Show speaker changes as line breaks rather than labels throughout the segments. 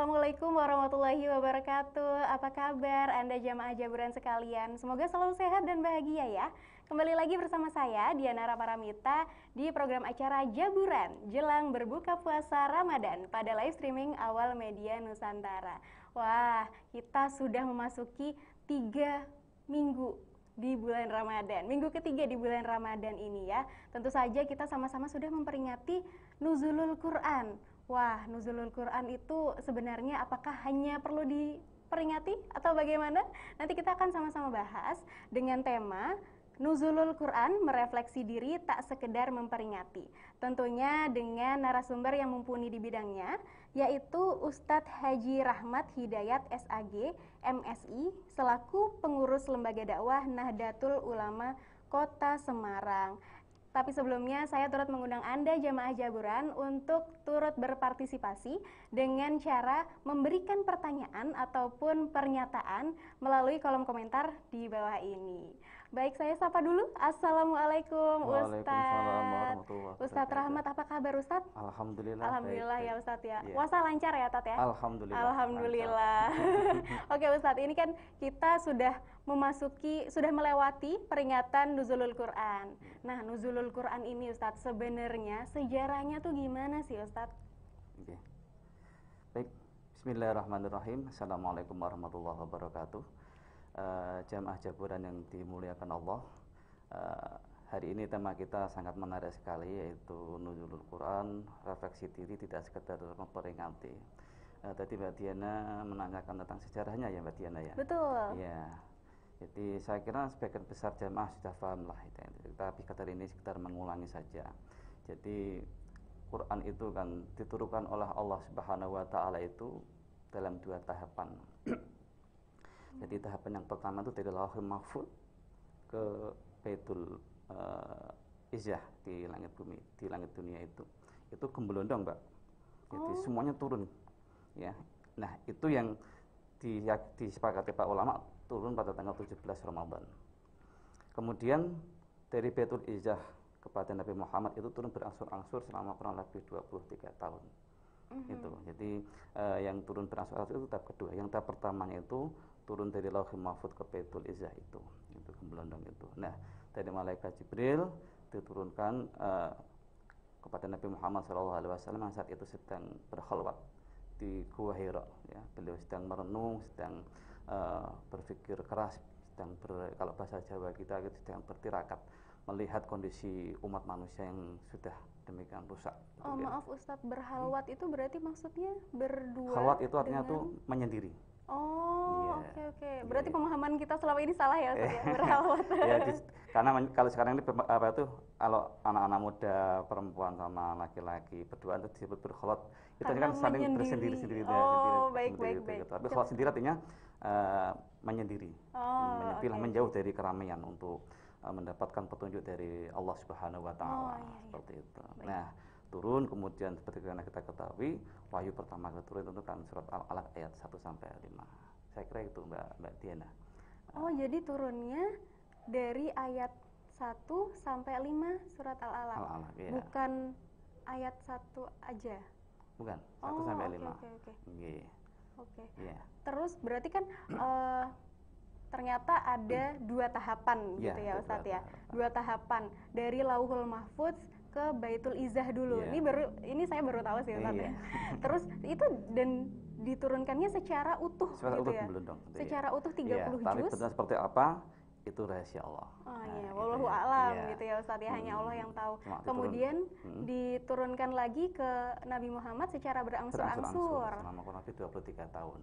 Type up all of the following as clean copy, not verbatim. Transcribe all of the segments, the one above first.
Assalamualaikum warahmatullahi wabarakatuh. Apa kabar Anda jamaah Jaburan sekalian? Semoga selalu sehat dan bahagia ya. Kembali lagi bersama saya Diana Paramita di program acara Jaburan jelang berbuka puasa Ramadan pada live streaming Awal Media Nusantara. Wah, kita sudah memasuki 3 minggu di bulan Ramadan. Minggu ketiga di bulan Ramadan ini ya. Tentu saja kita sama-sama sudah memperingati Nuzulul Quran. Wah, Nuzulul Quran itu sebenarnya apakah hanya perlu diperingati atau bagaimana? Nanti kita akan sama-sama bahas dengan tema Nuzulul Quran merefleksi diri tak sekedar memperingati. Tentunya dengan narasumber yang mumpuni di bidangnya, yaitu Ustadz Haji Rahmat Hidayat SAG, MSI, selaku pengurus Lembaga Dakwah Nahdlatul Ulama Kota Semarang. Tapi sebelumnya saya turut mengundang Anda jamaah Jaburan untuk turut berpartisipasi dengan cara memberikan pertanyaan ataupun pernyataan melalui kolom komentar di bawah ini. Baik, saya sapa dulu. Assalamualaikum Ustadz. Ustadz Rahmat, apa kabar Ustadz?
Alhamdulillah.
Alhamdulillah
baik,
ya Ustadz ya.
Iya.
Puasa lancar ya Tat ya?
Alhamdulillah.
Alhamdulillah. Oke Ustadz, ini kan kita sudah melewati peringatan Nuzulul Quran. Nah, Nuzulul Quran ini Ustadz, sebenarnya sejarahnya tuh gimana sih Ustadz?
Oke. Baik, bismillahirrahmanirrahim. Assalamualaikum warahmatullahi wabarakatuh. Jamaah Jaburan yang dimuliakan Allah, hari ini tema kita sangat menarik sekali, yaitu Nuzulul Quran, refleksi diri tidak sekedar memperingati. Tadi Mbak Diana menanyakan tentang sejarahnya ya Mbak Diana ya?
Betul.
Ya, jadi saya kira sebagian besar jamaah sudah paham lah itu. Tapi kata ini sekedar mengulangi saja. Jadi Quran itu kan diturunkan oleh Allah Subhanahu wa Ta'ala itu dalam 2 tahapan. Jadi tahapan yang pertama itu dari Lauhul Mahfuz ke Baitul Izzah di langit bumi, di langit dunia itu gemblondong Mbak. Jadi semuanya turun ya. Nah, itu yang disepakati para ulama turun pada tanggal 17 Ramadan. Kemudian dari Baitul Izzah kepada Nabi Muhammad itu turun berangsur-angsur selama kurang lebih 23 tahun. Itu. Jadi yang turun berangsur-angsur itu tahap kedua. Yang tahap pertamanya itu turun dari Lauhul Mahfuz ke Baitul Izzah itu gemblondong itu. Nah, dari malaikat Jibril diturunkan kepada Nabi Muhammad SAW yang saat itu sedang berkhalwat di Gua Hira ya. Beliau sedang merenung, sedang berpikir keras, kalau bahasa Jawa kita sedang bertirakat melihat kondisi umat manusia yang sudah demikian rusak.
Oh ya. Maaf Ustadz, berhalwat itu berarti maksudnya berdua?
Halwat itu artinya tuh menyendiri.
Oh, oke. Berarti pemahaman kita selama ini salah ya Ustadz ya, berhalwat.
Ya, karena kalau sekarang ini apa itu, kalau anak-anak muda perempuan sama laki-laki berdua itu disebut berhalwat. Itu kan saling bersendiri-sendiri.
Baik.
Tapi halwat sendiri artinya menyendiri, menjauh dari keramaian untuk mendapatkan petunjuk dari Allah Subhanahu wa Ta'ala. Seperti itu. Baik. Nah, turun kemudian seperti yang kita ketahui, wahyu pertama kali turun itu kan surat Al-Alaq ayat 1 sampai 5. Saya kira itu Mbak Diana.
Oh, jadi turunnya dari ayat 1 sampai 5 surat Al-Alaq.
Al-Alaq, ya.
Bukan ayat 1 aja.
Bukan, 1 sampai 5.
Oke.
Iya.
Terus berarti kan ternyata ada 2 tahapan gitu ya Ustadz ya. 2 tahapan dari Lauhul Mahfuz ke Baitul Izzah dulu. Ini saya baru tahu sih Ustadz ya. Terus itu dan diturunkannya secara utuh gitu ya. Secara utuh 30 juz.
Tapi benar seperti apa? Itu rahasia Allah.
Wallahu a'lam gitu ya Ustadz ya, hanya Allah yang tahu. Kemudian diturunkan lagi ke Nabi Muhammad secara berangsur-angsur
selama kurang lebih 23 tahun.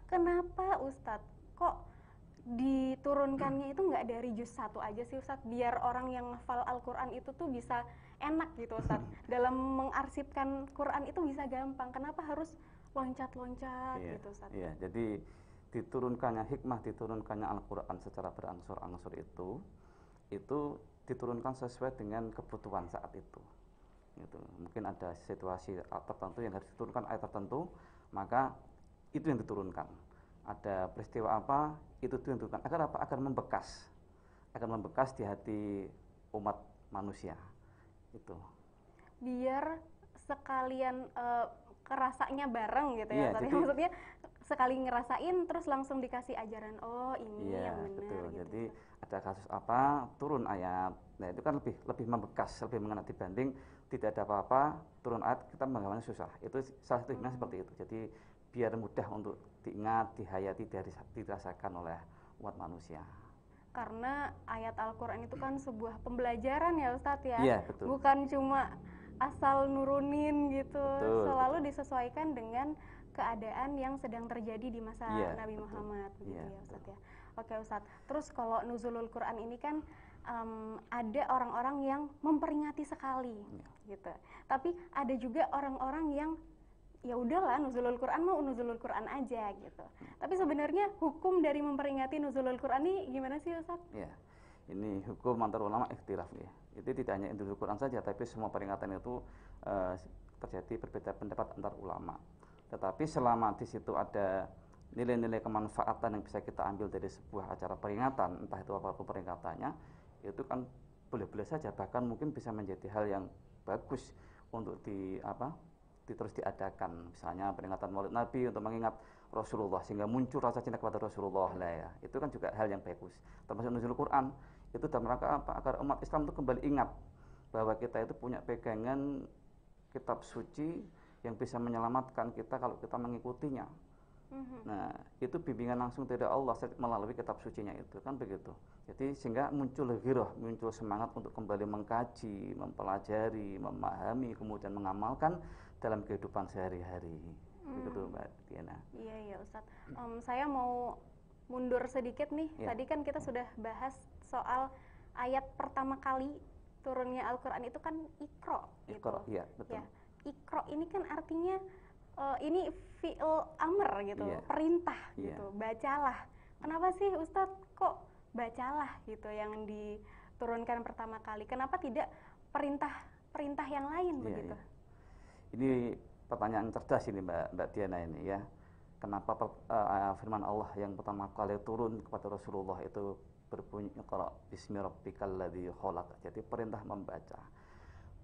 Kenapa Ustadz kok diturunkannya itu nggak dari juz 1 aja sih Ustadz, biar orang yang hafal Al-Quran itu tuh bisa enak gitu Ustadz dalam mengarsipkan Quran itu bisa gampang, kenapa harus loncat-loncat gitu Ustadz?
Iya, jadi diturunkannya Al-Quran secara berangsur-angsur itu diturunkan sesuai dengan kebutuhan saat itu. Gitu. Mungkin ada situasi tertentu yang harus diturunkan ayat tertentu, maka itu yang diturunkan. Ada peristiwa apa, itu yang diturunkan. Agar apa? Agar membekas di hati umat manusia. Itu.
Biar sekalian kerasanya bareng gitu ya
Iya,
Ustadz ya.
jadi
Maksudnya sekali ngerasain terus langsung dikasih ajaran, oh ini
iya,
yang benar
betul.
gitu.
Jadi ada kasus apa, turun ayat. Nah, itu kan lebih membekas, lebih mengena dibanding tidak ada apa-apa, turun ayat kita menghafalnya susah. Itu salah satu hikmah seperti itu. Jadi biar mudah untuk diingat, dihayati, dirasakan oleh umat manusia.
Karena ayat Al-Quran itu kan sebuah pembelajaran ya Ustadz ya.
Iya, betul.
Bukan cuma asal nurunin gitu,
Betul,
selalu
betul.
disesuaikan dengan keadaan yang sedang terjadi di masa
Iya,
Nabi
betul.
Muhammad begitu
Iya,
ya
betul.
Ustadz ya. Oke Ustadz, terus kalau nuzulul Quran ini kan ada orang-orang yang memperingati sekali gitu. Tapi ada juga orang-orang yang ya udahlah nuzulul Quran mau nuzulul Quran aja gitu. Tapi sebenarnya hukum dari memperingati nuzulul Quran ini gimana sih Ustaz?
Ya, ini hukum antar ulama ikhtilaf ya. Itu tidak hanya nuzulul Quran saja, tapi semua peringatan itu terjadi berbeda pendapat antar ulama. Tetapi selama di situ ada nilai-nilai kemanfaatan yang bisa kita ambil dari sebuah acara peringatan, entah itu apapun peringatannya, itu kan boleh-boleh saja, bahkan mungkin bisa menjadi hal yang bagus untuk terus diadakan. Misalnya peringatan Maulid Nabi untuk mengingat Rasulullah sehingga muncul rasa cinta kepada Rasulullah lah ya. Itu kan juga hal yang bagus. Termasuk nuzul Quran itu dalam rangka apa? Agar umat Islam itu kembali ingat bahwa kita itu punya pegangan kitab suci yang bisa menyelamatkan kita kalau kita mengikutinya. Nah, itu bimbingan langsung dari Allah melalui kitab sucinya itu kan begitu. Jadi sehingga muncul ghirah, muncul semangat untuk kembali mengkaji, mempelajari, memahami, kemudian mengamalkan dalam kehidupan sehari-hari. Begitu Mbak Diana.
Iya ya Ustadz. Saya mau mundur sedikit nih.
Ya.
Tadi kan kita sudah bahas soal ayat pertama kali turunnya Al-Quran itu kan Iqra gitu.
Iqra, iya betul.
Ya. Iqra ini kan artinya ini fi'il amr gitu,
Iya.
perintah
Iya.
gitu, bacalah. Kenapa sih Ustadz kok bacalah gitu yang diturunkan pertama kali? Kenapa tidak perintah yang lain begitu?
Iya. Ini pertanyaan cerdas ini Mbak Diana ini ya. Kenapa firman Allah yang pertama kali turun kepada Rasulullah itu berbunyi Iqra bismi rabbikal ladzi khalaq. Jadi perintah membaca.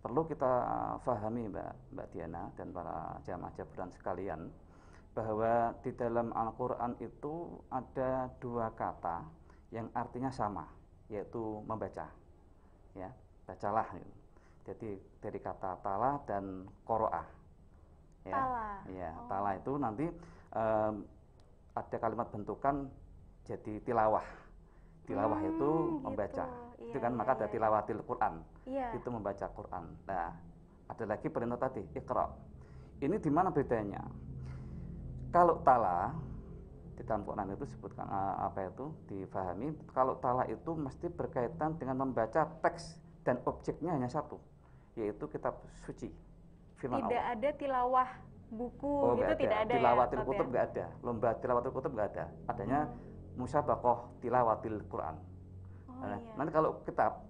Perlu kita fahami Mbak Diana dan para jamaah jaburan sekalian bahwa di dalam Al-Quran itu ada dua kata yang artinya sama, yaitu membaca ya, bacalah gitu. Jadi dari kata tala dan qoro'ah ya.
Tala.
Ya, tala itu nanti ada kalimat bentukan jadi tilawah. Tilawah itu membaca.
Gitu.
Itu kan maka ada tilawatil Quran.
Iya.
Itu membaca Quran. Nah, ada lagi perintah tadi, Iqra. Ini di mana bedanya? Kalau tala di dalam Quran itu sebutkan difahami, kalau tala itu mesti berkaitan dengan membaca teks dan objeknya hanya satu, yaitu kitab suci, firman
Tidak
Allah.
ada tilawah buku gitu, tidak ada
tilawatil
ya,
kutub nggak ada, lomba tilawatil kutub nggak ada, adanya musabaqah tilawatil Quran. Nah,
iya.
nanti kalau kitab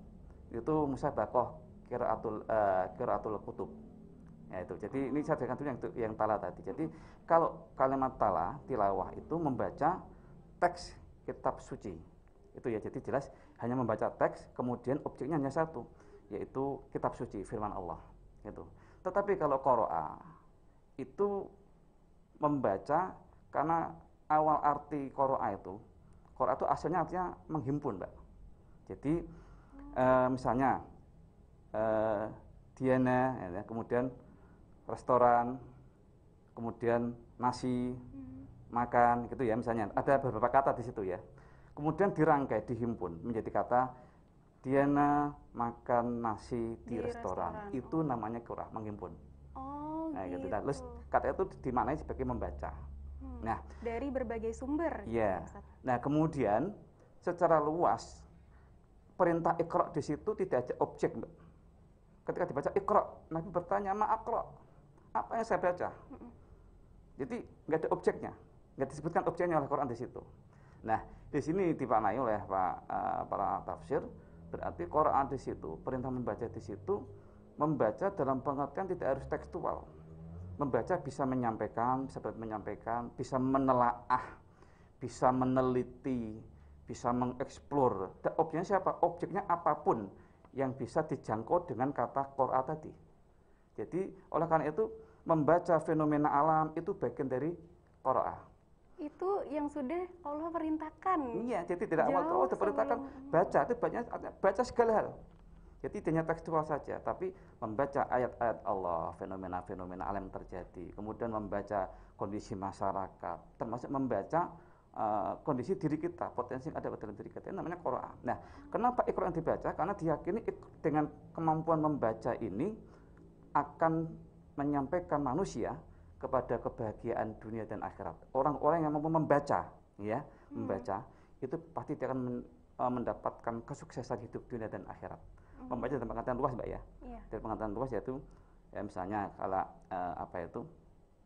itu musabaqah qiraatul kutub. Ya itu. Jadi ini saya jelaskan dulu yang tala tadi. Jadi kalau kalimat tala tilawah itu membaca teks kitab suci. Itu ya, jadi jelas hanya membaca teks, kemudian objeknya hanya satu, yaitu kitab suci firman Allah. Gitu. Tetapi kalau qoro'a itu membaca, karena awal arti qoro'a itu asalnya artinya menghimpun, Mbak. Jadi misalnya Diana ya, kemudian restoran, kemudian nasi, makan gitu ya, misalnya ada beberapa kata di situ ya. Kemudian dirangkai, dihimpun menjadi kata Diana makan nasi di restoran. Itu namanya qoro'ah, menghimpun. Nah, gitu. Terus kata itu dimaknai sebagai membaca. Nah,
dari berbagai sumber.
Iya. Nah, kemudian secara luas perintah Iqra di situ tidak ada objek, Mbak. Ketika dibaca Iqra, Nabi bertanya, "Ma aqra?" Apa yang saya baca? Jadi nggak ada objeknya, nggak disebutkan objeknya oleh Quran di situ. Nah, di sini dimaknai oleh para tafsir, berarti Quran di situ, perintah membaca di situ, membaca dalam pengertian tidak harus tekstual. Membaca bisa menyampaikan, bisa menelaah, bisa meneliti, bisa mengeksplor. Dan objeknya siapa? Objeknya apapun yang bisa dijangkau dengan kata Qur'an tadi. Jadi oleh karena itu membaca fenomena alam itu bagian dari qiraah.
Itu yang sudah Allah perintahkan.
Iya, jadi tidak awal Allah diperintahkan baca, itu baca segala hal. Jadi hanya tekstual saja, tapi membaca ayat-ayat Allah, fenomena-fenomena alam yang terjadi, kemudian membaca kondisi masyarakat, termasuk membaca kondisi diri kita, potensi yang ada pada dalam diri kita, ini namanya Quran. Nah, kenapa Iqra yang dibaca? Karena diyakini dengan kemampuan membaca ini akan menyampaikan manusia kepada kebahagiaan dunia dan akhirat. Orang-orang yang mampu membaca, ya, membaca itu pasti dia akan mendapatkan kesuksesan hidup dunia dan akhirat. Membaca dalam pengertian luas, Mbak ya. Dari pengertian luas yaitu ya misalnya kalau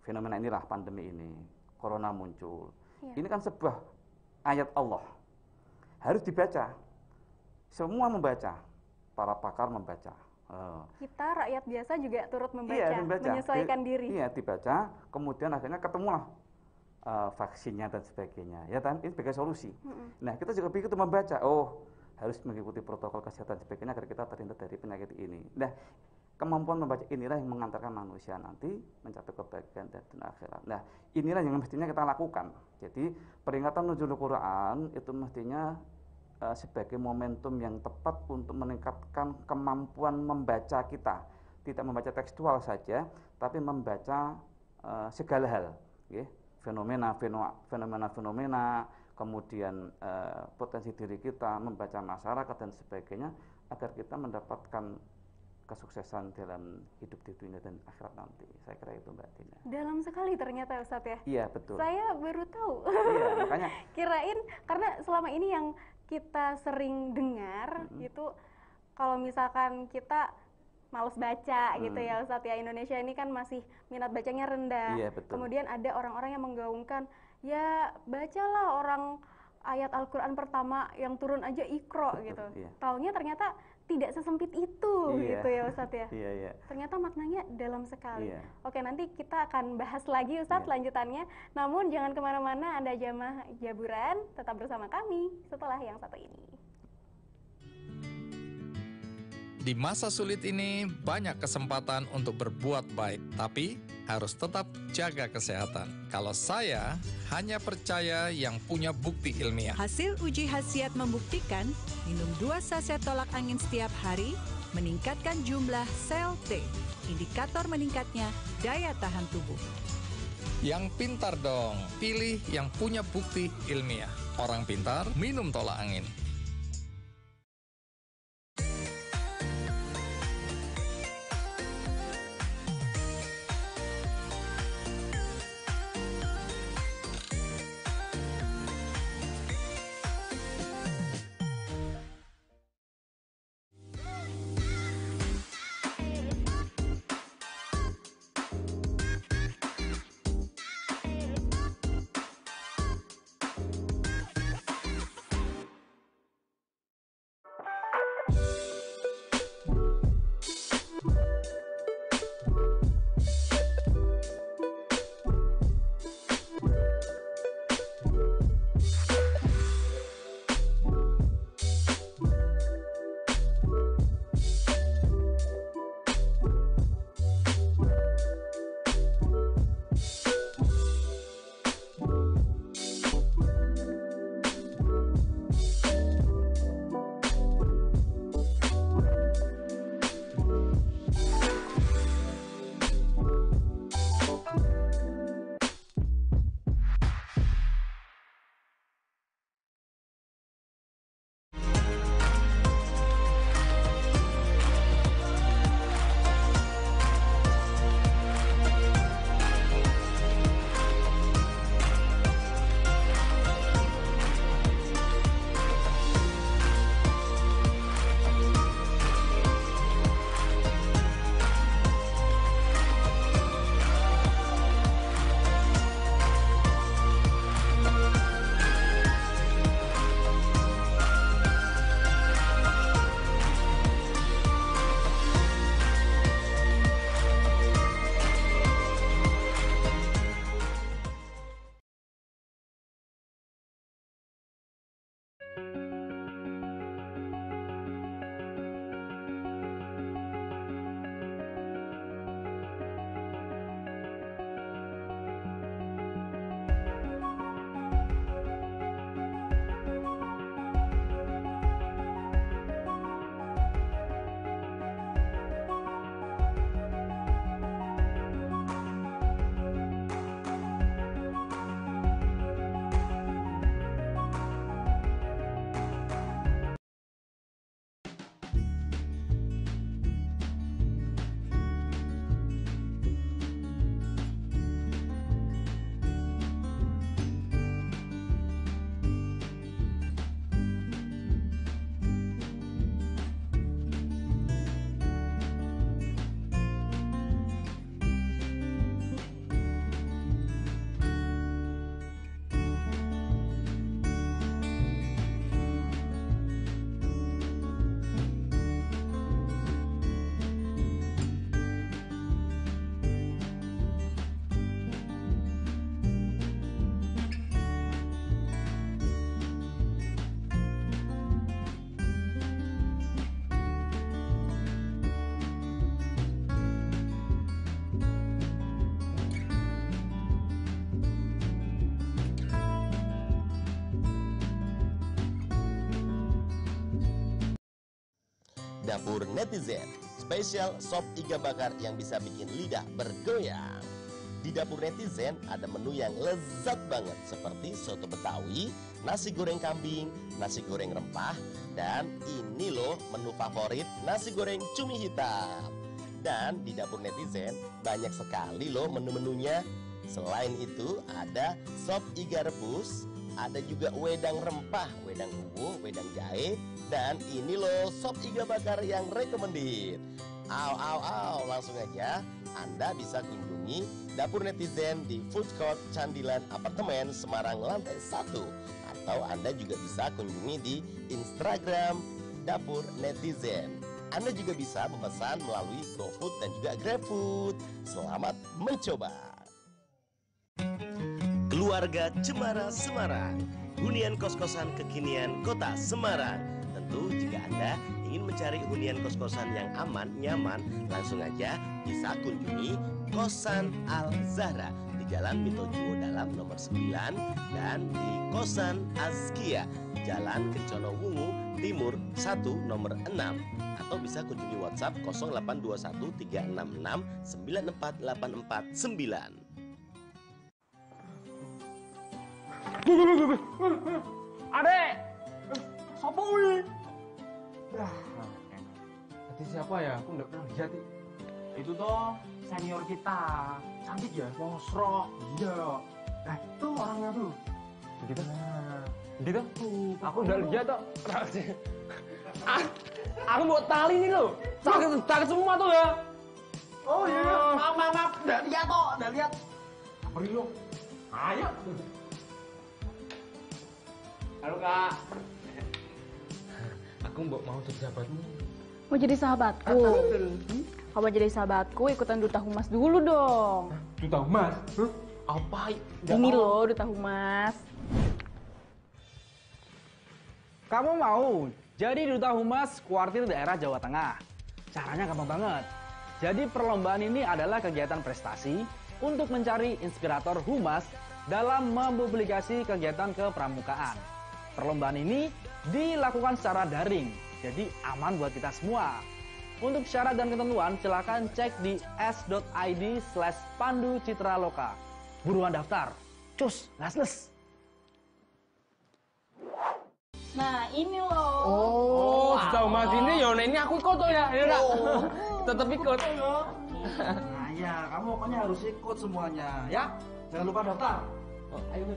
fenomena inilah pandemi ini, corona muncul. Ini kan sebuah ayat Allah. Harus dibaca. Semua membaca. Para pakar membaca.
Kita rakyat biasa juga turut membaca,
iya,
menyesuaikan diri.
Iya, dibaca, kemudian akhirnya ketemulah vaksinnya dan sebagainya. Ya kan? Ini sebagai solusi. Nah, kita juga begitu membaca. Oh, harus mengikuti protokol kesehatan sebagainya agar kita terhindar dari penyakit ini. Nah, kemampuan membaca inilah yang mengantarkan manusia nanti mencapai kebahagiaan dan akhirat. Nah, inilah yang mestinya kita lakukan. Jadi, peringatan nuzulul Quran itu mestinya sebagai momentum yang tepat untuk meningkatkan kemampuan membaca kita. Tidak membaca tekstual saja, tapi membaca segala hal, ya. Fenomena, kemudian potensi diri kita, membaca masyarakat dan sebagainya, agar kita mendapatkan kesuksesan dalam hidup di dunia dan akhirat nanti. Saya kira itu, Mbak Dina.
Dalam sekali ternyata Ustadz ya.
Iya, betul.
Saya baru tahu.
Iya, makanya
kirain karena selama ini yang kita sering dengar itu kalau misalkan kita males baca gitu ya Ustadz ya, Indonesia ini kan masih minat bacanya rendah.
Iya, betul.
Kemudian ada orang-orang yang menggaungkan, ya bacalah orang ayat Al-Quran pertama yang turun aja Iqra gitu.
Iya.
Taunya ternyata tidak sesempit itu gitu ya Ustadz ya.
Iya.
Ternyata maknanya dalam sekali.
Iya.
Oke, nanti kita akan bahas lagi Ustadz lanjutannya. Namun jangan kemana-mana, Anda jamaah Jaburan, tetap bersama kami setelah yang satu ini.
Di masa sulit ini banyak kesempatan untuk berbuat baik, tapi harus tetap jaga kesehatan. Kalau saya hanya percaya yang punya bukti ilmiah.
Hasil uji khasiat membuktikan minum 2 saset tolak angin setiap hari meningkatkan jumlah sel T, indikator meningkatnya daya tahan tubuh.
Yang pintar dong, pilih yang punya bukti ilmiah. Orang pintar minum tolak angin.
Dapur Netizen, spesial sop iga bakar yang bisa bikin lidah bergoyang. Di Dapur Netizen ada menu yang lezat banget seperti soto Betawi, nasi goreng kambing, nasi goreng rempah, dan ini loh menu favorit nasi goreng cumi hitam. Dan di Dapur Netizen banyak sekali loh menu-menunya. Selain itu ada sop iga rebus, ada juga wedang rempah, wedang uwu, wedang jahe, dan ini loh sop iga bakar yang recommended. Langsung aja Anda bisa kunjungi Dapur Netizen di Food Court Candilan Apartemen Semarang lantai 1. Atau Anda juga bisa kunjungi di Instagram Dapur Netizen. Anda juga bisa memesan melalui GoFood dan juga GrabFood. Selamat mencoba. Keluarga Cemara Semarang, hunian kos-kosan kekinian Kota Semarang. Tentu jika Anda ingin mencari hunian kos-kosan yang aman, nyaman, langsung aja bisa kunjungi Kosan Al Zahra di Jalan Mito Juwo Dalam nomor 9 dan di Kosan Azkia, Jalan Kencono Wungu Timur 1 nomor 6. Atau bisa kunjungi WhatsApp 0821 366 94849.
Adek, siapa ini? Tadi siapa ya? Aku nggak pernah lihat. Itu toh senior kita, cantik ya, mosro. Iya. Tuh orangnya tuh. Begitu? Begitu? Aku nggak lihat toh. Aku mau tali nih loh. Sakit semua tuh ya. Oh iya. Maaf. Nggak lihat toh, nggak lihat. Pergi lo. Ayo. Halo Kak. Aku mau jadi sahabatmu.
Mau jadi sahabatku? Kalau mau jadi sahabatku ikutan Duta Humas dulu dong.
Duta Humas? Apa?
Ini loh Duta Humas.
Kamu mau jadi Duta Humas Kuartir Daerah Jawa Tengah? Caranya gampang banget. Jadi perlombaan ini adalah kegiatan prestasi untuk mencari inspirator humas dalam mempublikasi kegiatan kepramukaan. Perlombaan ini dilakukan secara daring, jadi aman buat kita semua. Untuk syarat dan ketentuan, silakan cek di s.id/Pandu Citra Loka. Buruan daftar. Cus, lasles.
Nah ini loh.
Oh, Duta Humas ini ya, ini aku ikut tuh ya. Tetap ikut.
Nah ya, kamu pokoknya harus ikut semuanya ya. Jangan lupa daftar.
Ayo.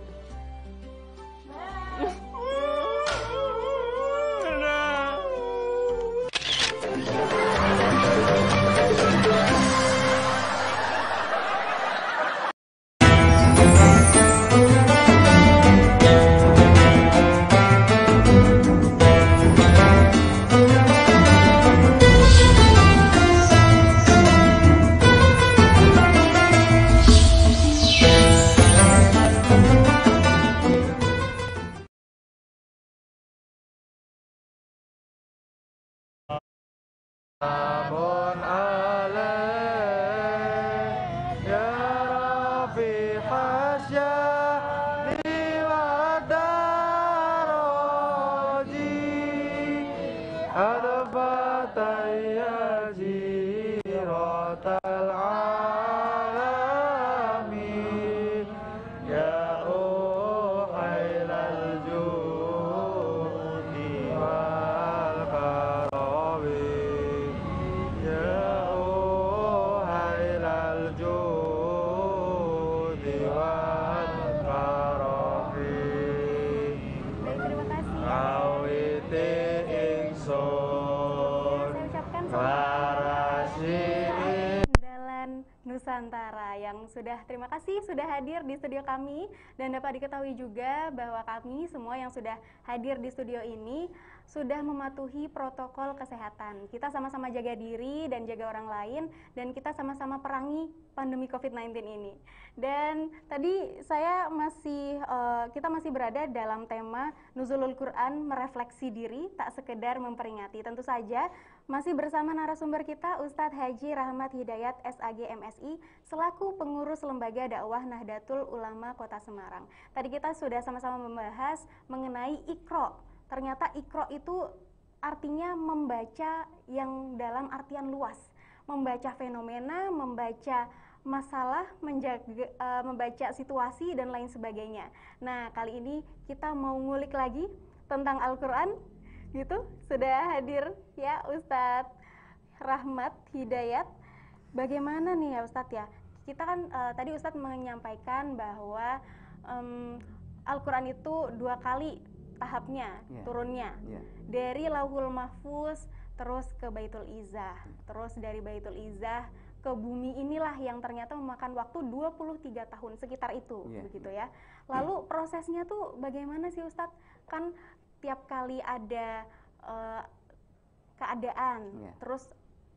Nusantara yang terima kasih sudah hadir di studio kami, dan dapat diketahui juga bahwa kami semua yang sudah hadir di studio ini sudah mematuhi protokol kesehatan. Kita sama-sama jaga diri dan jaga orang lain, dan kita sama-sama perangi pandemi COVID-19 ini. Dan tadi kita masih berada dalam tema Nuzulul Quran, merefleksi diri, tak sekedar memperingati. Tentu saja masih bersama narasumber kita Ustadz Haji Rahmat Hidayat SAG MSI selaku pengurus Lembaga Dakwah Nahdlatul Ulama Kota Semarang. Tadi kita sudah sama-sama membahas mengenai Iqra. Ternyata Iqra itu artinya membaca yang dalam artian luas, membaca fenomena, membaca masalah, membaca situasi dan lain sebagainya. Nah, kali ini kita mau ngulik lagi tentang Al-Quran, gitu. Sudah hadir ya Ustadz Rahmat Hidayat. Bagaimana nih ya Ustadz ya? Kita kan tadi Ustadz menyampaikan bahwa Al-Quran itu 2 kali tahapnya, turunnya. Dari Lauhul Mahfuz, terus ke Baitul Izzah. Terus dari Baitul Izzah ke bumi inilah yang ternyata memakan waktu 23 tahun, sekitar itu, begitu ya. Lalu prosesnya tuh bagaimana sih Ustadz? Kan tiap kali ada keadaan, terus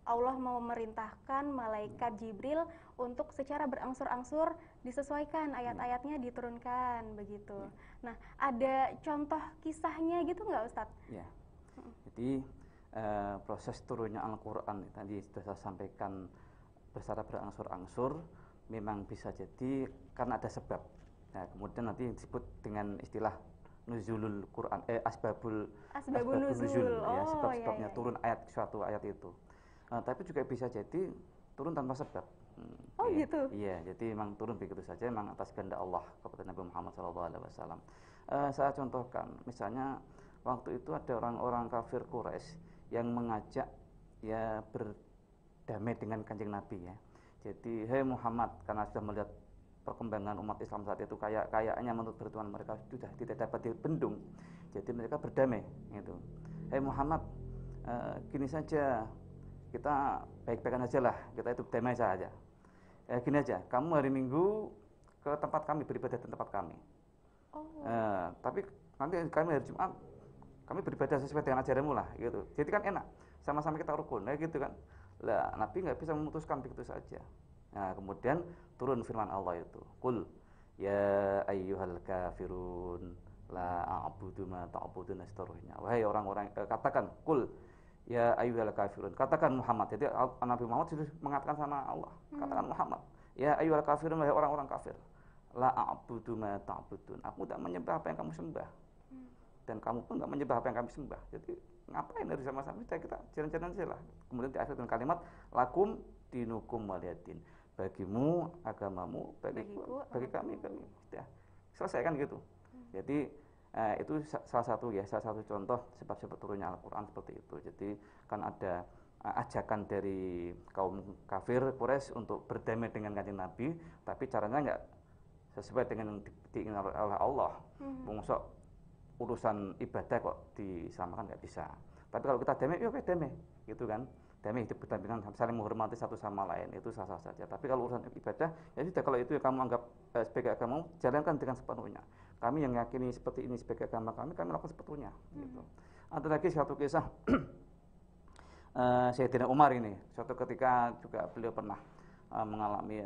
Allah mau memerintahkan malaikat Jibril untuk secara berangsur-angsur disesuaikan ayat-ayatnya, diturunkan begitu. Nah, ada contoh kisahnya gitu nggak Ustadz?
Ya, jadi proses turunnya Al-Quran tadi sudah saya sampaikan secara berangsur-angsur, memang bisa jadi karena ada sebab. Nah, kemudian nanti disebut dengan istilah nuzulul Quran, asbabul nuzul, ya, sebab-sebabnya turun ayat suatu ayat itu. Tapi juga bisa jadi turun tanpa sebab.
Oh gitu?
Iya, jadi memang turun begitu saja, memang atas kehendak Allah kepada Nabi Muhammad SAW. Saya contohkan, misalnya waktu itu ada orang-orang kafir Quraisy yang mengajak ya berdamai dengan kanjeng Nabi ya. Jadi, hai Muhammad, karena sudah melihat perkembangan umat Islam saat itu kayaknya menurut perhitungan mereka sudah tidak dapat dibendung, jadi mereka berdamai gitu. Hai Muhammad, gini saja, kita baik-baikan aja lah, kita itu damai saja. Gini aja, kamu hari Minggu ke tempat kami, beribadah di tempat kami. Tapi nanti kami hari Jumat, kami beribadah sesuai dengan ajaranmu lah, gitu. Jadi kan enak, sama-sama kita rukun, gitu kan. Lah, Nabi nggak bisa memutuskan begitu saja. Nah, kemudian turun firman Allah itu, Qul ya ayyuhal kafirun la a'budu ma ta'budun, dan seterusnya. Wahai orang-orang, katakan Qul ya ayyuhal kafirun, katakan Muhammad. Jadi Nabi Muhammad sudah mengatakan sama Allah, katakan Muhammad, ya ayyuhal kafirun, wahai orang-orang kafir, la a'budu ma ta'budun, aku tidak menyembah apa yang kamu sembah, dan kamu pun tidak menyembah apa yang kami sembah. Jadi ngapain harus sama-sama, kita jalan-jalan saja lah. Kemudian di akhir dengan kalimat lakum dinukum waliyadin, bagimu agamamu, bagi kami ya. Selesai kan gitu. Jadi itu salah satu contoh sebab-sebab turunnya Al-Quran seperti itu. Jadi kan ada ajakan dari kaum kafir Quraisy untuk berdamai dengan kanjeng Nabi, tapi caranya nggak sesuai dengan yang diinginkan oleh Allah. Mungsok urusan ibadah kok disamakan, nggak bisa. Tapi kalau kita damai, ya damai, gitu kan. Damai hidup berdampingan, saling menghormati satu sama lain, itu sah-sah saja. Tapi kalau urusan ibadah, ya sudah, kalau itu yang kamu anggap sebagai agama, jalankan dengan sepenuhnya. Kami yang yakini seperti ini sebagai agama kami lakukan sepenuhnya. Gitu. Ada lagi satu kisah Sayyidina Umar ini. Suatu ketika juga beliau pernah mengalami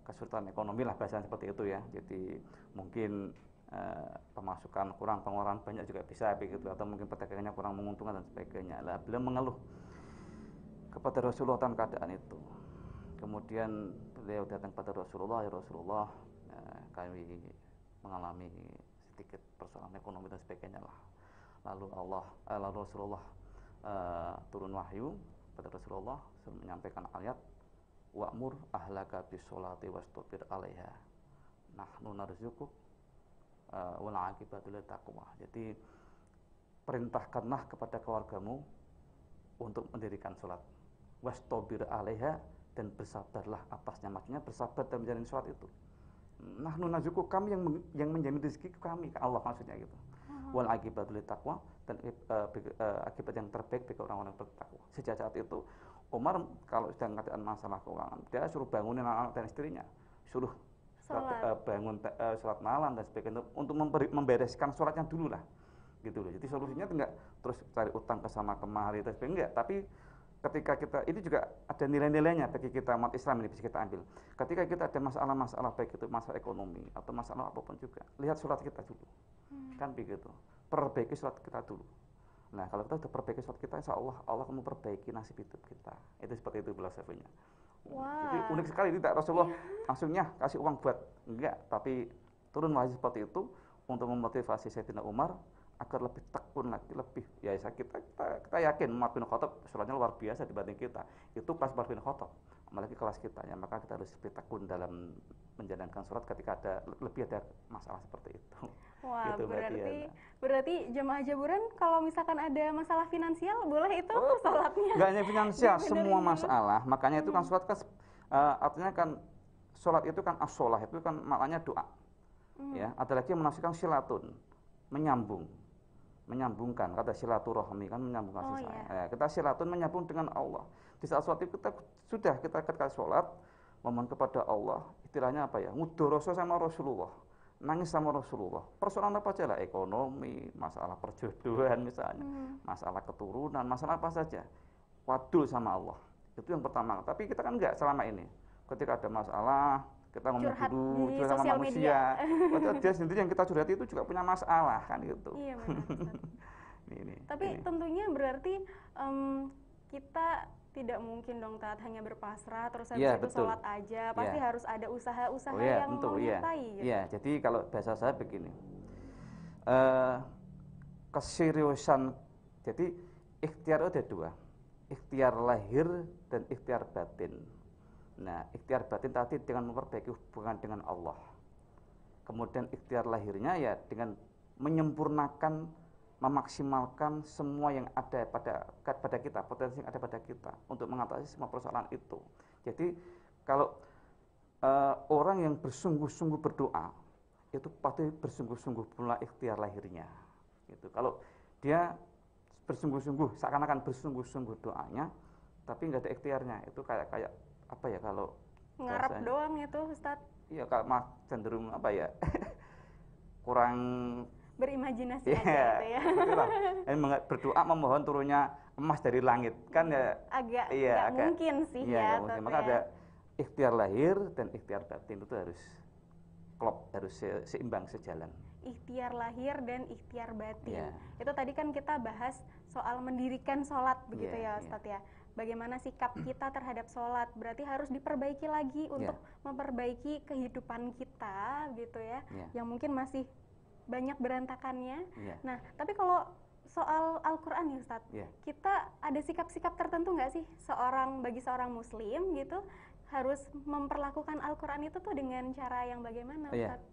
kesulitan ekonomi lah, bahasanya seperti itu ya. Jadi mungkin pemasukan kurang, pengeluaran banyak juga bisa begitu, atau mungkin perdagangannya kurang menguntungkan dan sebagainya. Lah beliau mengeluh kepada Rasulullah tentang keadaan itu. Kemudian beliau datang kepada Rasulullah, ya Rasulullah, kami mengalami sedikit persoalan ekonomi dan sebagainya lah. Lalu Rasulullah turun wahyu pada Rasulullah menyampaikan ayat wa'mur ahlaka bis-sholati wastabir 'alaiha nahnu narzuquk wal 'aqibatu lit taqwa. Jadi perintahkanlah kepada keluargamu untuk mendirikan sholat, wastabir 'alaiha, dan bersabarlah atasnya. Maksudnya bersabar dalam menjalani sholat itu. Nahnu narzuquk, kami yang menjamin rezeki kami, Allah maksudnya gitu. Wal 'aqibatu lit taqwa, dan akibat yang terbaik bagi orang-orang bertakwa. Sejak saat itu Umar kalau sedang keadaan masalah keuangan, dia suruh bangunin anak-anak dan istrinya, suruh bangun sholat malam dan sebagainya untuk membereskan sholatnya dulu lah, gitu loh. Jadi solusinya enggak terus cari utang ke sana kemari dan sebagainya, enggak. Tapi ketika kita, ini juga ada nilai-nilainya bagi kita umat Islam, ini bisa kita ambil. Ketika kita ada masalah-masalah, baik itu masalah ekonomi atau masalah apapun juga, lihat sholat kita dulu, kan begitu. Perbaiki sholat kita dulu. Nah, kalau kita sudah perbaiki sholat kita, insya Allah Allah akan memperbaiki nasib hidup kita. Itu seperti itu filosofinya. Jadi unik sekali, tidak Rasulullah langsungnya kasih uang buat, enggak, tapi turun wahyu seperti itu untuk memotivasi Sayyidina Umar agar lebih tekun lagi, lebih ya kita yakin Umar bin Khattab sholatnya luar biasa dibanding kita. Itu kelas Umar bin Khattab, apalagi kelas kita ya, maka kita harus lebih tekun dalam menjalankan sholat ketika lebih ada masalah seperti itu.
Wah,
Gitu,
berarti jemaah jaburan kalau misalkan ada masalah finansial boleh itu sholatnya?
Nggak hanya finansial,
dibenerin
semua
dulu.
masalah. Makanya itu kan sholat kan artinya kan sholat itu kan as-sholah itu kan maknanya doa. Ya, ada lagi yang menafsirkan silatun, menyambungkan, kata silaturahmi kan menyambung kasih sayang. Ya, kita silatun menyambung dengan Allah. Di saat sholat itu kita ketika sholat memohon kepada Allah, istilahnya apa ya, ngudoroso sama Rasulullah, nangis sama Rasulullah. Persoalan apa aja lah, ekonomi, masalah perjodohan misalnya, masalah keturunan, masalah apa saja, wadul sama Allah. Itu yang pertama. Tapi kita kan enggak selama ini. Ketika ada masalah, kita ngomong
Curhat
dulu
di
sama
sosial
manusia. Padahal dia sendiri yang kita curhati itu juga punya masalah kan gitu.
Iya benar. Ustaz.
Ini.
Tapi tentunya berarti kita tidak mungkin dong Tat hanya berpasrah terus habis
Iya,
itu
betul.
sholat aja. Pasti
Iya.
harus ada usaha-usaha
iya,
yang
tentu, iya.
menyertai gitu.
Iya, jadi kalau bahasa saya begini, keseriusan, jadi ikhtiar ada dua, ikhtiar lahir dan ikhtiar batin. Nah, ikhtiar batin tadi dengan memperbaiki hubungan dengan Allah. Kemudian ikhtiar lahirnya ya dengan menyempurnakan, memaksimalkan semua yang ada pada kita, potensi yang ada pada kita untuk mengatasi semua persoalan itu. Jadi kalau orang yang bersungguh-sungguh berdoa itu pasti bersungguh-sungguh pula ikhtiar lahirnya. Gitu. Kalau dia bersungguh-sungguh, seakan-akan bersungguh-sungguh doanya, tapi nggak ada ikhtiarnya, itu kayak apa ya kalau
Ngarep
bahasanya,
doang itu Ustadz,
iya kalau mah cenderung apa ya kurang
berimajinasi
ya,
aja gitu ya.
itulah. Berdoa memohon turunnya emas dari langit kan ya
Agak
iya,
nggak mungkin sih
iya,
ya.
nggak mungkin.
Tat,
Maka
ya.
ada ikhtiar lahir dan ikhtiar batin itu harus klop, harus seimbang, sejalan.
Ikhtiar lahir dan ikhtiar batin.
Iya.
Itu tadi kan kita bahas soal mendirikan sholat begitu
Iya,
ya Ustadz ya. Bagaimana sikap kita terhadap sholat, berarti harus diperbaiki lagi untuk memperbaiki kehidupan kita gitu ya, yang mungkin masih banyak berantakannya. Nah, tapi kalau soal Al-Quran nih Ustadz, kita ada sikap-sikap tertentu nggak sih bagi seorang muslim gitu harus memperlakukan Al-Quran itu tuh dengan cara yang bagaimana Ustadz?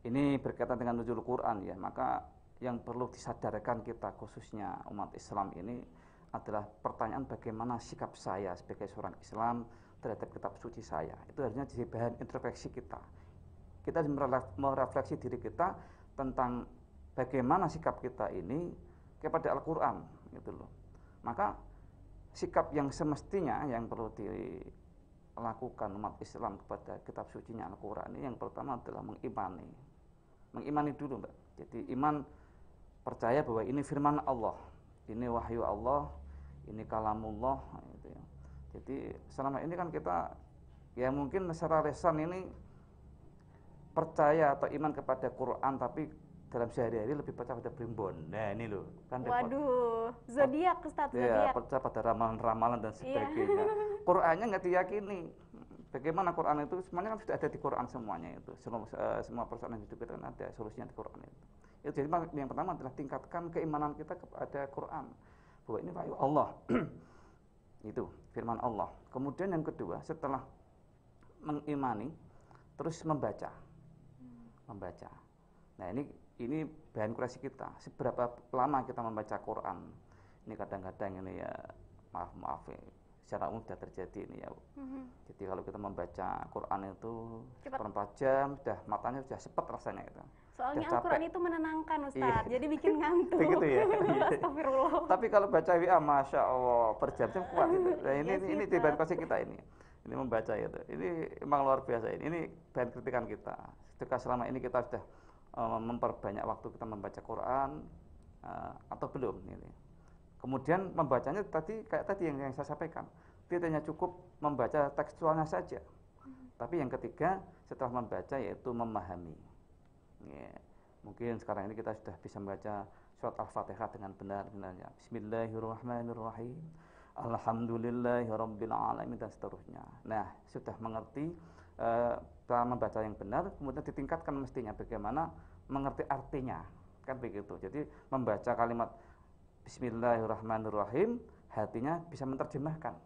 Ini berkaitan dengan nuzul Quran ya, maka yang perlu disadarkan kita khususnya umat Islam ini adalah pertanyaan bagaimana sikap saya sebagai seorang Islam terhadap kitab suci saya. Itu harusnya jadi bahan introspeksi kita. Kita harus merefleksi diri kita tentang bagaimana sikap kita ini kepada Al-Quran gitu loh. Maka sikap yang semestinya yang perlu dilakukan umat Islam kepada kitab sucinya Al-Quran ini yang pertama adalah mengimani dulu Mbak. Jadi iman, percaya bahwa ini firman Allah, ini wahyu Allah, ini kalamullah gitu ya. Jadi selama ini kan kita ya mungkin secara lisan ini percaya atau iman kepada Quran, tapi dalam sehari-hari lebih percaya pada primbon. Nah ini loh kan repot.
Waduh, zodiak Ustadz,
Ya,
zodiak.
percaya pada ramalan-ramalan dan sebagainya. Qurannya nggak diyakini. Bagaimana Quran itu semuanya kan sudah ada di Quran semuanya itu. Semua persoalan hidup kita kan ada solusinya di Quran itu. Jadi yang pertama adalah tingkatkan keimanan kita kepada Quran, bahwa ini wahyu Allah. Itu firman Allah. Kemudian yang kedua, setelah mengimani terus membaca. Nah, ini bahan koreksi kita. Seberapa lama kita membaca Quran? Ini kadang-kadang ini ya maaf ya, secara umum sudah terjadi ini ya. Jadi kalau kita membaca Quran itu seperempat jam, sudah matanya sudah sepet rasanya itu.
Soalnya
Udah
Al-Quran
capek.
itu menenangkan Ustadz, jadi bikin ngantuk.
Begitu ya.
Astagfirullah.
Tapi kalau baca WA, masya Allah, berjam-jam kuat gitu. Nah,
Iya sih,
ini di bahan koreksi kita ini membaca itu. Ini emang luar biasa ini. Ini bahan kritikan kita. Ketika selama ini kita sudah memperbanyak waktu kita membaca Quran atau belum ini. Kemudian membacanya kayak tadi yang saya sampaikan, tidak hanya cukup membaca tekstualnya saja, tapi yang ketiga setelah membaca yaitu memahami. Ya, mungkin sekarang ini kita sudah bisa membaca surat Al-Fatihah dengan benar-benarnya. Bismillahirrahmanirrahim. Alhamdulillahirabbil alamin dan seterusnya. Nah, sudah mengerti cara membaca yang benar, kemudian ditingkatkan mestinya bagaimana mengerti artinya. kan begitu. Jadi membaca kalimat Bismillahirrahmanirrahim, hatinya bisa menerjemahkan.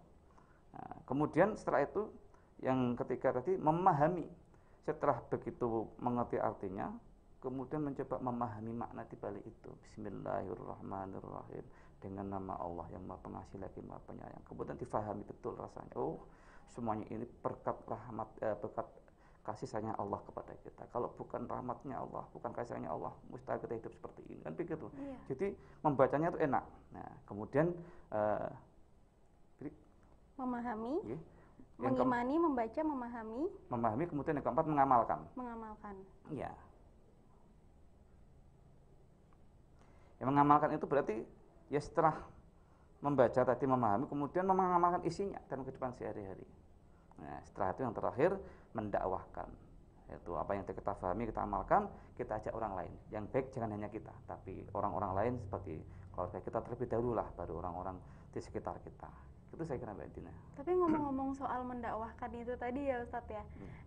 Nah, kemudian setelah itu yang ketiga tadi memahami. Setelah begitu mengerti artinya, kemudian mencoba memahami makna di balik itu. Bismillahirrahmanirrahim, dengan nama Allah yang Maha Pengasih lagi Maha Penyayang. Kemudian difahami betul rasanya. Oh, semuanya ini berkat rahmat, berkat kasih sayangnya Allah kepada kita. Kalau bukan rahmatnya Allah, bukan kasih sayangnya Allah, mustahil kita hidup seperti ini. Kan begitu. Iya. Jadi membacanya itu enak. Nah, kemudian
memahami. Okay. Mengimani, membaca, memahami.
Memahami, kemudian yang keempat mengamalkan.
Mengamalkan.
Iya. Yang mengamalkan itu berarti ya setelah membaca tadi memahami, kemudian mengamalkan isinya dalam kehidupan sehari-hari. Nah, setelah itu yang terakhir mendakwahkan. Itu apa yang kita pahami, kita amalkan, kita ajak orang lain. Yang baik jangan hanya kita, tapi orang-orang lain seperti keluarga kita terlebih dahulu lah, baru orang-orang di sekitar kita. Itu saya kira Mbak Dina.
Tapi ngomong-ngomong soal mendakwahkan itu tadi ya Ustadz ya,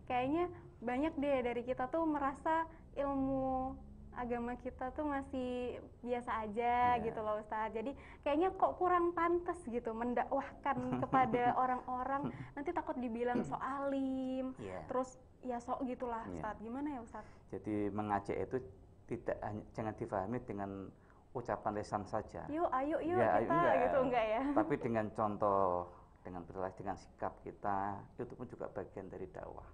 kayaknya banyak deh dari kita tuh merasa ilmu agama kita tuh masih biasa aja gitu loh Ustadz. Jadi kayaknya kok kurang pantas gitu mendakwahkan kepada orang-orang, nanti takut dibilang sok alim, terus ya sok gitulah Ustadz. Gimana ya Ustadz?
Jadi mengajak itu jangan difahami dengan ucapan lisan saja.
Yuk, ayo ya, kita enggak. Gitu enggak ya.
Tapi dengan contoh, dengan perilaku, dengan sikap kita, itu pun juga bagian dari dakwah.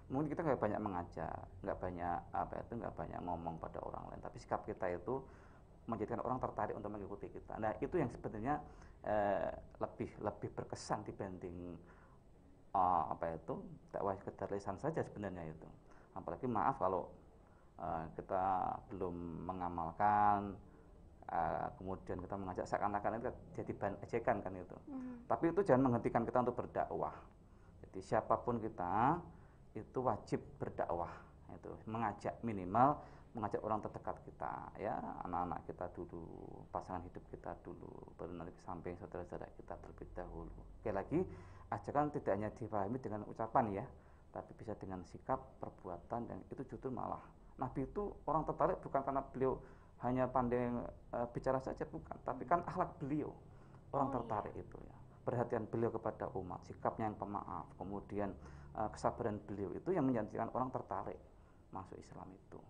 Mungkin kita nggak banyak mengajak, nggak banyak ngomong pada orang lain, tapi sikap kita itu menjadikan orang tertarik untuk mengikuti kita. Nah, itu yang sebenarnya lebih berkesan dibanding dakwah sekedar lisan saja sebenarnya itu. Apalagi maaf kalau kita belum mengamalkan, kemudian kita mengajak seakan-akan itu jadi bahan ejekan kan itu. Tapi itu jangan menghentikan kita untuk berdakwah. Jadi siapapun kita itu wajib berdakwah, itu minimal mengajak orang terdekat kita, ya anak-anak kita dulu, pasangan hidup kita dulu, baru nanti ke samping saudara-saudara kita terlebih dahulu. Sekali lagi, ajakan tidak hanya dipahami dengan ucapan ya, tapi bisa dengan sikap, perbuatan, dan itu justru malah Nabi itu orang tertarik bukan karena beliau hanya pandai bicara saja, bukan, tapi kan akhlak beliau orang tertarik itu ya, perhatian beliau kepada umat, sikapnya yang pemaaf, kemudian kesabaran beliau itu yang menjadikan orang tertarik masuk Islam itu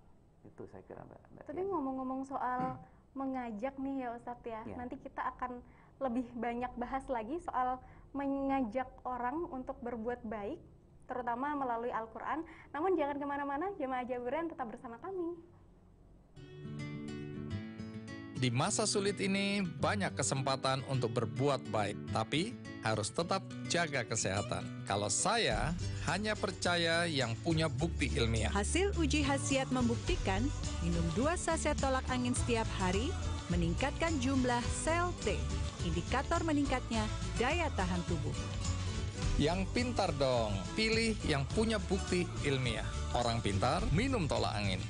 saya kira Mbak.
Tadi ngomong-ngomong soal mengajak nih ya Ustadz ya, nanti kita akan lebih banyak bahas lagi soal mengajak orang untuk berbuat baik, terutama melalui Al-Quran. Namun jangan kemana-mana, Jamaah Jaburan tetap bersama kami.
Di masa sulit ini banyak kesempatan untuk berbuat baik, tapi harus tetap jaga kesehatan. Kalau saya hanya percaya yang punya bukti ilmiah.
Hasil uji khasiat membuktikan minum 2 saset tolak angin setiap hari meningkatkan jumlah sel T, indikator meningkatnya daya tahan tubuh.
Yang pintar dong, pilih yang punya bukti ilmiah. Orang pintar minum tolak angin.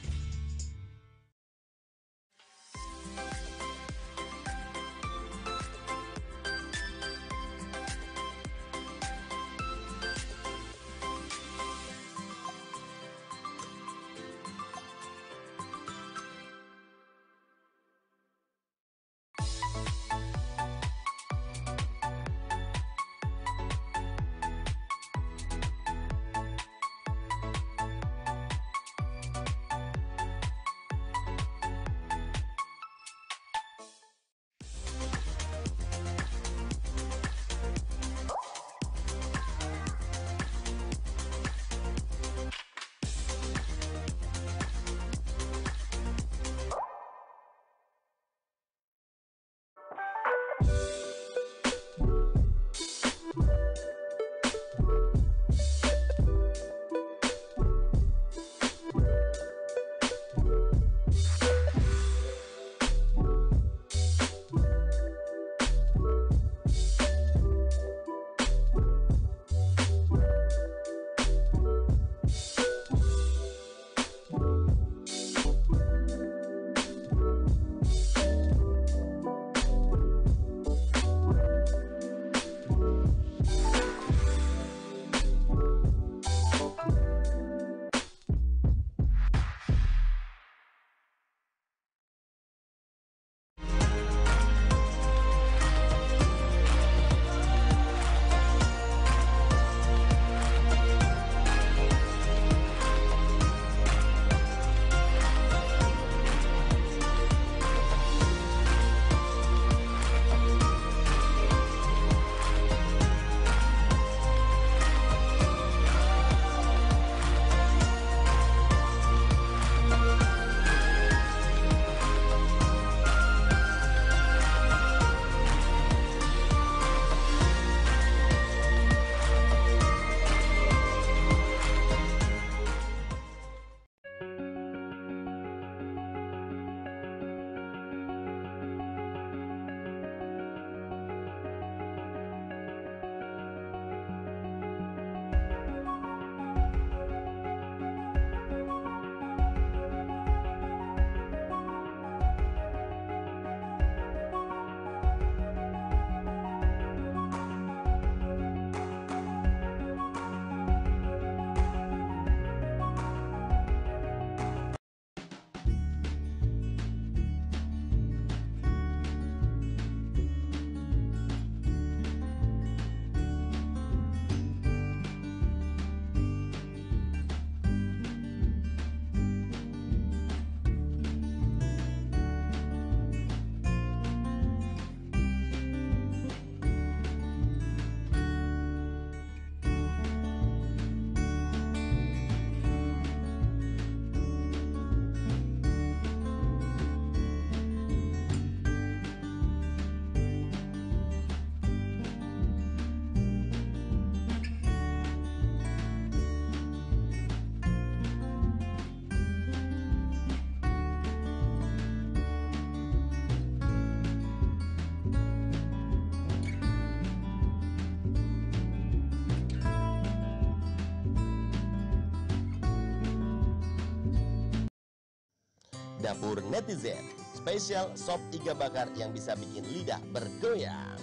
Dapur Netizen, spesial sop iga bakar yang bisa bikin lidah bergoyang.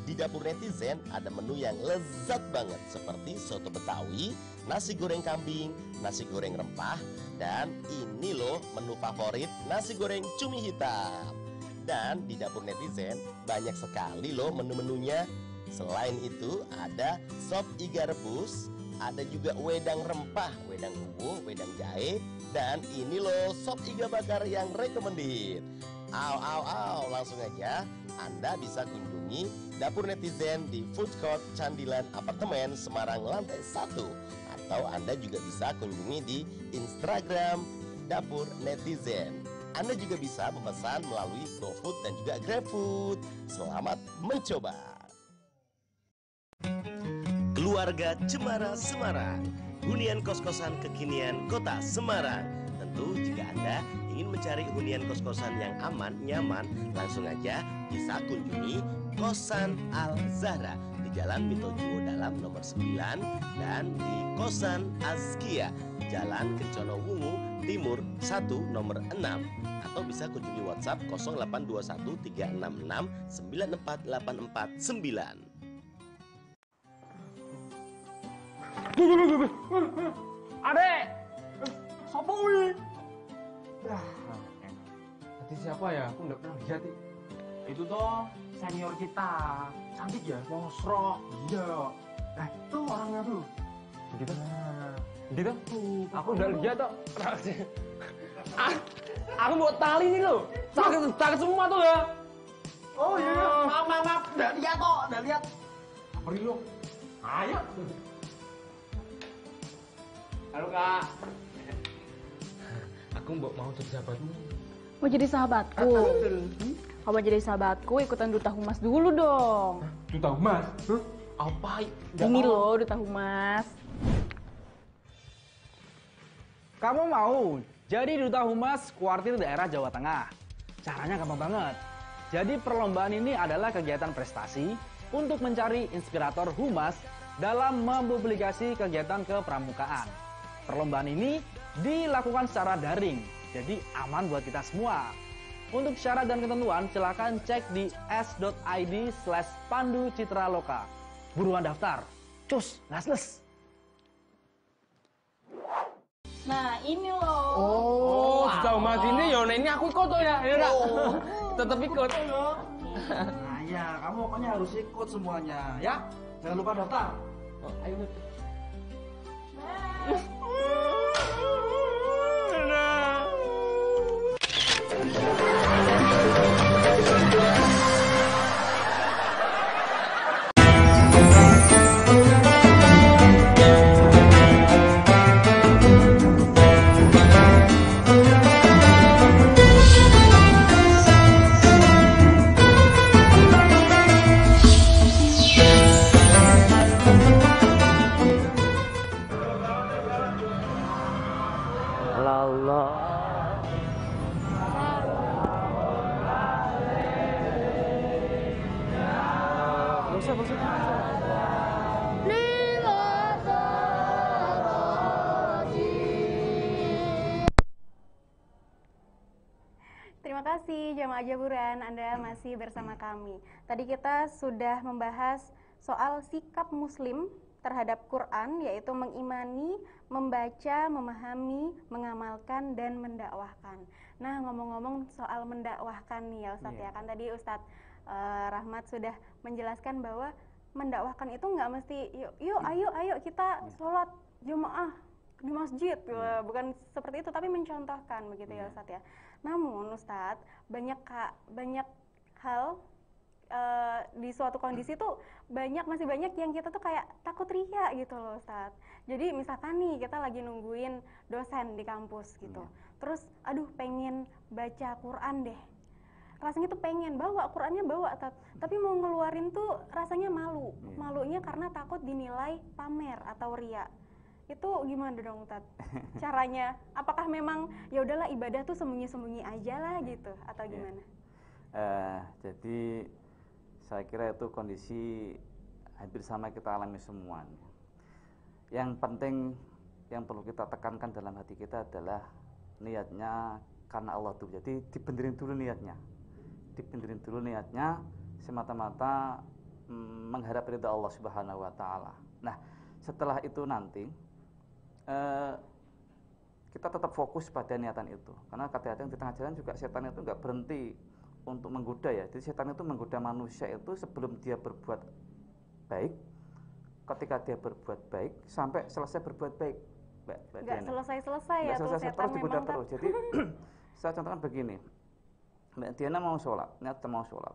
Di Dapur Netizen ada menu yang lezat banget seperti soto Betawi, nasi goreng kambing, nasi goreng rempah, dan ini loh menu favorit nasi goreng cumi hitam. Dan di Dapur Netizen banyak sekali loh menu-menunya. Selain itu ada sop iga rebus, ada juga wedang rempah, wedang uwu, wedang jahe, dan ini loh sop iga bakar yang recommended. Langsung aja Anda bisa kunjungi Dapur Netizen di Food Court Candilan Apartemen Semarang lantai 1. Atau Anda juga bisa kunjungi di Instagram Dapur Netizen. Anda juga bisa memesan melalui GoFood dan juga GrabFood. Selamat mencoba. Keluarga Cemara Semarang, hunian kos-kosan kekinian Kota Semarang. Tentu jika Anda ingin mencari hunian kos-kosan yang aman, nyaman, langsung aja bisa kunjungi Kosan Al Zahra di Jalan Mito Juwo Dalam nomor 9 dan di Kosan Azkia Jalan Kencono Wungu Timur 1 nomor 6, atau bisa kunjungi WhatsApp 0821 366 94849.
Adek! Sopo kuwi? Tadi siapa ya? Aku nggak pernah lihat. Itu toh senior kita. Cantik ya, mosroh. Iya. Nah, itu orangnya tuh. Gitu. Gitu? Aku udah lihat toh. Aku mau tali nih lo. Sakit semua tuh ya. Oh iya. Maaf. Udah lihat toh, udah lihat. Pergi lo. Ayo. Halo Kak. Aku mau jadi sahabatmu.
Mau jadi sahabatku? Kalau mau jadi sahabatku, ikutan Duta Humas dulu dong.
Duta Humas? Apa?
Ini loh Duta Humas.
Kamu mau jadi Duta Humas Kuartir Daerah Jawa Tengah? Caranya gampang banget. Jadi perlombaan ini adalah kegiatan prestasi untuk mencari inspirator humas dalam mempublikasi kegiatan kepramukaan. Perlombaan ini dilakukan secara daring, jadi aman buat kita semua. Untuk syarat dan ketentuan, silakan cek di s.id/Pandu Citra Loka. Buruan daftar. Cus, lasles.
Nah ini loh.
Oh, Duta Humas ini ya ini aku ikut tuh ya. Ya tetap ikut.
Nah ya, kamu pokoknya harus ikut semuanya ya. Jangan lupa daftar.
Ayo.
Terima kasih jamaah Jaburan, Anda masih bersama kami. Tadi kita sudah membahas soal sikap Muslim terhadap Quran, yaitu mengimani, membaca, memahami, mengamalkan, dan mendakwahkan. Nah, ngomong-ngomong soal mendakwahkan nih ya Ustadz ya, kan tadi Ustadz Rahmat sudah menjelaskan bahwa mendakwahkan itu nggak mesti ayo kita sholat jemaah di masjid, bukan seperti itu, tapi mencontohkan begitu ya Ustadz ya. Namun Ustadz, banyak hal di suatu kondisi tuh masih banyak yang kita tuh kayak takut ria gitu loh Ustadz. Jadi misalkan nih kita lagi nungguin dosen di kampus gitu, terus aduh pengen baca Quran deh, rasanya tuh pengen bawa Qurannya tapi mau ngeluarin tuh rasanya malunya karena takut dinilai pamer atau ria. Itu gimana dong Tat? Caranya? Apakah memang ya udahlah ibadah tuh sembunyi-sembunyi aja lah gitu atau gimana?
Jadi saya kira itu kondisi hampir sama kita alami semua. Yang penting yang perlu kita tekankan dalam hati kita adalah niatnya karena Allah tuh. Jadi dibenerin dulu niatnya. Dibenerin dulu niatnya semata-mata mengharap ridha Allah Subhanahu wa taala. Nah, setelah itu nanti kita tetap fokus pada niatan itu. Karena kadang-kadang di tengah jalan juga setan itu nggak berhenti untuk menggoda ya. Jadi setan itu menggoda manusia itu sebelum dia berbuat baik, ketika dia berbuat baik sampai selesai berbuat baik.
Nggak selesai-selesai ya tuh setan
terus digoda
memang
terus. Jadi saya contohkan begini, Mbak Diana mau sholat, niat mau sholat.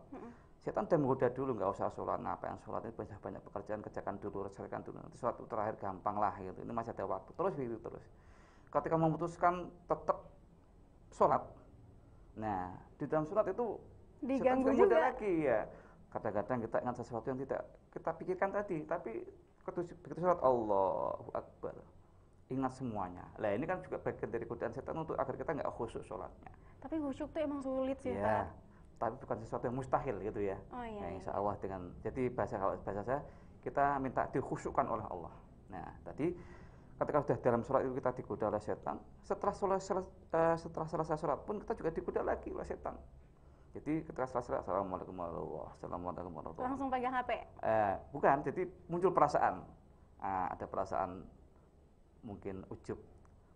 Setan udah menggoda dulu, nggak usah sholat, ngapain sholat, ini banyak pekerjaan, kerjakan dulu, selesaikan dulu, nanti sholat terakhir gampang lah gitu, ini masih ada waktu, terus gitu terus. Ketika memutuskan tetap sholat, nah di dalam sholat itu
diganggu
setan
juga
lagi ya. Kadang-kadang kita ingat sesuatu yang tidak kita pikirkan tadi, tapi begitu sholat Allahu Akbar, ingat semuanya. Lah ini kan juga bagian dari godaan setan untuk agar kita nggak khusyuk sholatnya.
Tapi khusyuk tuh emang sulit sih,
ya,
Pak.
Tapi bukan sesuatu yang mustahil gitu ya.
Oh, iya,
nah,
iya.
insya Allah dengan jadi kalau bahasa saya kita minta dikhusyukkan oleh Allah. Nah tadi ketika sudah dalam sholat itu kita digoda oleh setan, setelah selesai sholat pun kita juga digoda lagi oleh setan. Jadi ketika selesai assalamualaikum warahmatullahi wabarakatuh,
Langsung pegang HP.
Bukan, jadi muncul perasaan, ada perasaan mungkin ujub,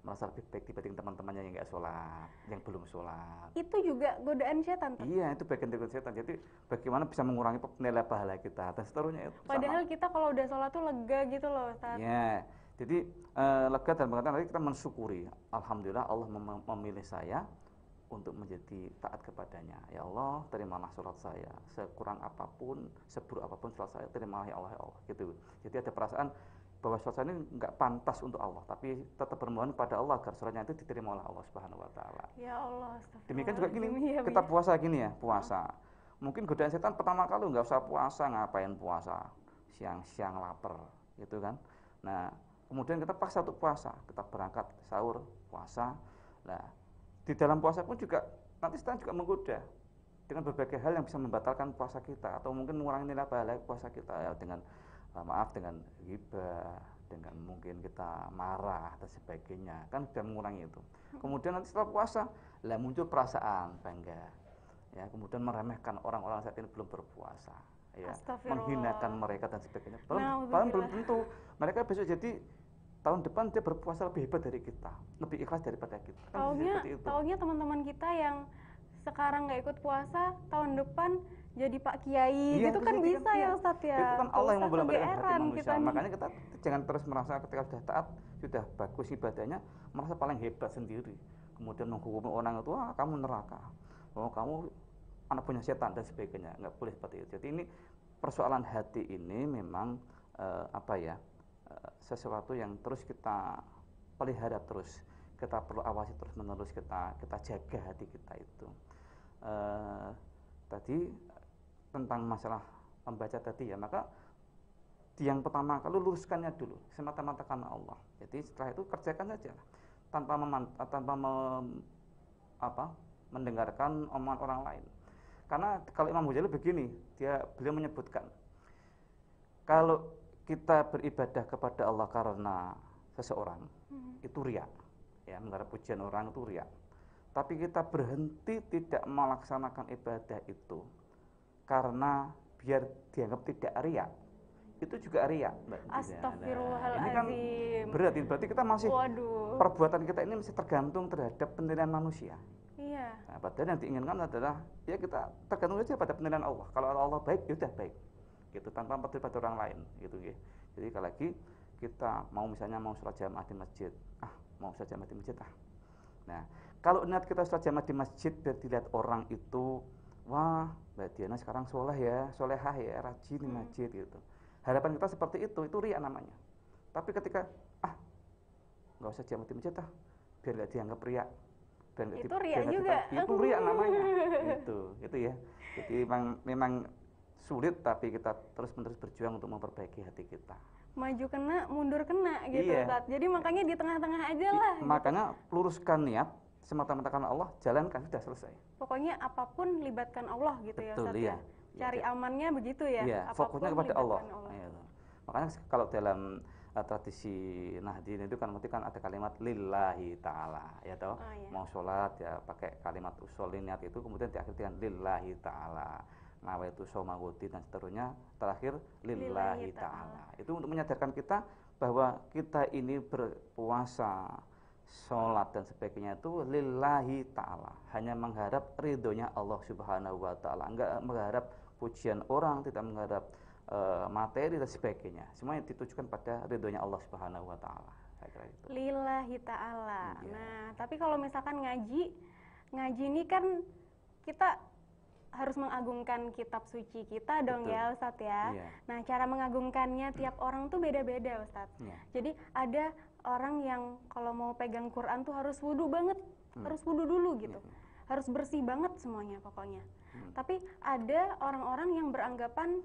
merasa lebih baik dibanding teman-temannya yang nggak sholat, yang belum sholat.
Itu juga godaan setan, Pak.
Iya, itu bagian dari godaan setan. Jadi bagaimana bisa mengurangi nilai pahala kita dan seterusnya itu.
Padahal kita kalau udah sholat tuh lega gitu loh, Ustaz.
Iya, jadi lega dan berkata nanti kita mensyukuri. Alhamdulillah Allah memilih saya untuk menjadi taat kepadanya. Ya Allah, terimalah sholat saya. Sekurang apapun, seburuk apapun sholat saya, terimalah ya Allah, ya Allah. Gitu. Jadi ada perasaan bahwa sholat saya ini nggak pantas untuk Allah, tapi tetap bermohon pada Allah agar sholatnya itu diterima oleh Allah Subhanahu Wa Taala.
Ya Allah.
Demikian juga gini,
Ya,
kita puasa gini ya, puasa. Mungkin godaan setan pertama kali nggak usah puasa, ngapain puasa, siang-siang lapar, gitu kan. Nah, kemudian kita paksa untuk puasa, kita berangkat sahur, puasa. Nah, di dalam puasa pun juga nanti setan juga menggoda dengan berbagai hal yang bisa membatalkan puasa kita atau mungkin mengurangi nilai pahala puasa kita ya, dengan dengan ghibah, dengan mungkin kita marah dan sebagainya, kan sudah mengurangi itu. Kemudian nanti setelah puasa lah muncul perasaan bangga ya, kemudian meremehkan orang-orang saat ini belum berpuasa ya, menghinakan mereka dan sebagainya. Padahal belum tentu mereka besok jadi tahun depan dia berpuasa lebih hebat dari kita, lebih ikhlas daripada kita.
Taunya teman-teman kita yang sekarang nggak ikut puasa, tahun depan jadi Pak Kiai, gitu kan bisa ya Ustadz ya.
Itu kan Allah yang membolak-balik hati manusia.
Kita
makanya kita jangan terus merasa ketika sudah taat, sudah bagus ibadahnya, merasa paling hebat sendiri. Kemudian menghukumi orang itu, kamu neraka, kamu anak punya setan dan sebagainya. Nggak boleh seperti itu. Jadi ini persoalan hati ini memang sesuatu yang terus kita pelihara terus, kita perlu awasi terus menerus, kita jaga hati kita itu. Tadi tentang masalah membaca tadi ya, maka yang pertama kalau luruskannya dulu semata-mata karena Allah. Jadi setelah itu kerjakan saja tanpa mendengarkan omongan orang lain. Karena kalau Imam Ghazali begini, beliau menyebutkan kalau kita beribadah kepada Allah karena seseorang itu riya, ya, mengharap pujian orang itu riya. Tapi kita berhenti tidak melaksanakan ibadah itu karena biar dianggap tidak riya, itu juga riya, Mbak.
Astagfirullahaladzim.
Ini kan berarti kita masih perbuatan kita ini masih tergantung terhadap penilaian manusia.
Iya.
Nah, padahal yang diinginkan adalah ya kita tergantung saja pada penilaian Allah. Kalau Allah baik, ya sudah baik. Gitu, tanpa peduli pada orang lain gitu ya. Jadi kalau lagi kita misalnya mau sholat jamaah di masjid, mau sholat jamaah di masjid. Nah, kalau niat kita sholat jamaah di masjid biar dilihat orang itu, wah Mbak Diana sekarang soleh ya, solehah ya, rajin di masjid gitu. Harapan kita seperti itu riya namanya. Tapi ketika nggak usah jamaah di masjid biar nggak dianggap riya.
Itu riya juga.
Itu riya namanya. Itu ya. Jadi memang sulit, tapi kita terus-menerus berjuang untuk memperbaiki hati kita.
Maju kena, mundur kena gitu,
iya.
Ustaz. Jadi makanya di tengah-tengah aja lah.
Makanya luruskan niat semata-mata karena Allah, jalankan, sudah selesai.
Pokoknya apapun libatkan Allah gitu.
Betul,
ya, Ustaz ya. Cari amannya begitu ya.
Iya, fokusnya kepada Allah. Iya. Makanya kalau dalam tradisi Nahdien itu kan berarti kan ada kalimat lillahi ta'ala ya toh. Mau sholat ya pakai kalimat usul niat itu, kemudian diakhiri dengan lillahi ta'ala, nawaitu shomawuti dan seterusnya, terakhir lillahi ta'ala. Itu untuk menyadarkan kita bahwa kita ini berpuasa, sholat dan sebagainya itu lillahi ta'ala, hanya mengharap ridhonya Allah subhanahu wa ta'ala, enggak mengharap pujian orang, tidak mengharap materi dan sebagainya, semuanya ditujukan pada ridhonya Allah subhanahu wa ta'ala.
Lillahi ta'ala. Nah, tapi kalau misalkan ngaji ini kan kita harus mengagungkan kitab suci kita dong. Betul. Ya Ustadz ya. Nah, cara mengagungkannya tiap orang tuh beda-beda Ustadz. Jadi ada orang yang kalau mau pegang Quran tuh harus wudu banget, harus wudu dulu gitu, harus bersih banget semuanya pokoknya. Tapi ada orang-orang yang beranggapan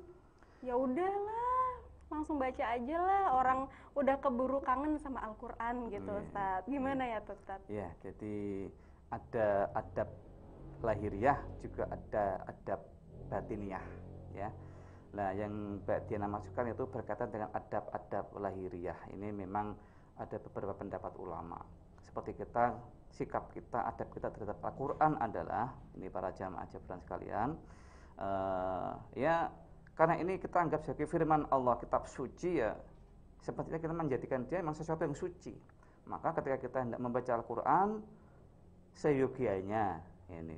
ya udahlah, langsung baca aja lah, orang udah keburu kangen sama Al-Quran gitu Ustadz. Gimana ya tuh Ustadz?
Ya, jadi ada adab lahiriah, juga ada adab batiniah ya. Nah, yang Mbak Diana masukkan itu berkaitan dengan adab-adab lahiriah. Ini memang ada beberapa pendapat ulama. Seperti kita, sikap kita, adab kita terhadap Al-Quran adalah, ini para jamaah jabaran sekalian, ya karena ini kita anggap sebagai firman Allah, kitab suci ya, sepertinya kita menjadikan dia memang sesuatu yang suci. Maka ketika kita hendak membaca Al-Quran, seyogianya ini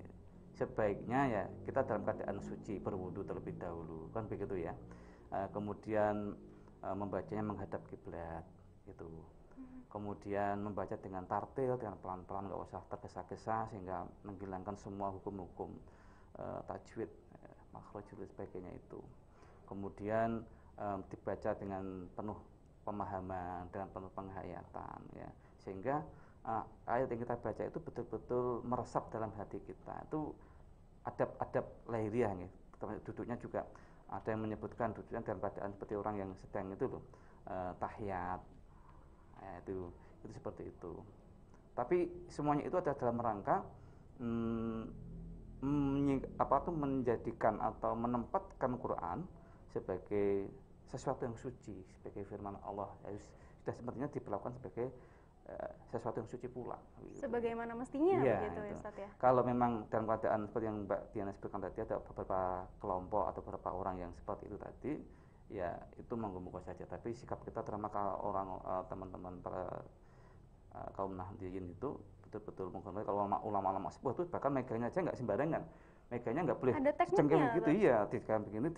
sebaiknya ya kita dalam keadaan suci, berwudu terlebih dahulu, kan begitu ya. Kemudian membacanya menghadap kiblat gitu. Kemudian membaca dengan tartil, dengan pelan-pelan, nggak usah tergesa-gesa sehingga menghilangkan semua hukum-hukum tajwid, makhraj dan sebagainya itu. Kemudian dibaca dengan penuh pemahaman, dengan penuh penghayatan ya, sehingga ayat yang kita baca itu betul-betul meresap dalam hati kita. Itu adab-adab lahiriah ya. Duduknya juga ada yang menyebutkan duduknya dalam keadaan seperti orang yang sedang itu loh, tahiyat ya, itu seperti itu. Tapi semuanya itu ada dalam rangka menjadikan atau menempatkan Quran sebagai sesuatu yang suci, sebagai firman Allah, sudah sepertinya diperlakukan sebagai sesuatu yang suci pula gitu.
Sebagaimana mestinya gitu ya Ustadz ya.
Kalau memang dalam keadaan seperti yang Mbak Diana sebutkan tadi, ada beberapa kelompok atau beberapa orang yang seperti itu tadi, ya itu monggo-monggo saja. Tapi sikap kita terhadap orang teman-teman para kaum Nahdliyin itu betul-betul menghormati. Kalau ulama-ulama sepuh itu bahkan megangnya aja nggak sembarangan, megangnya nggak boleh cengkeh gitu, iya, begini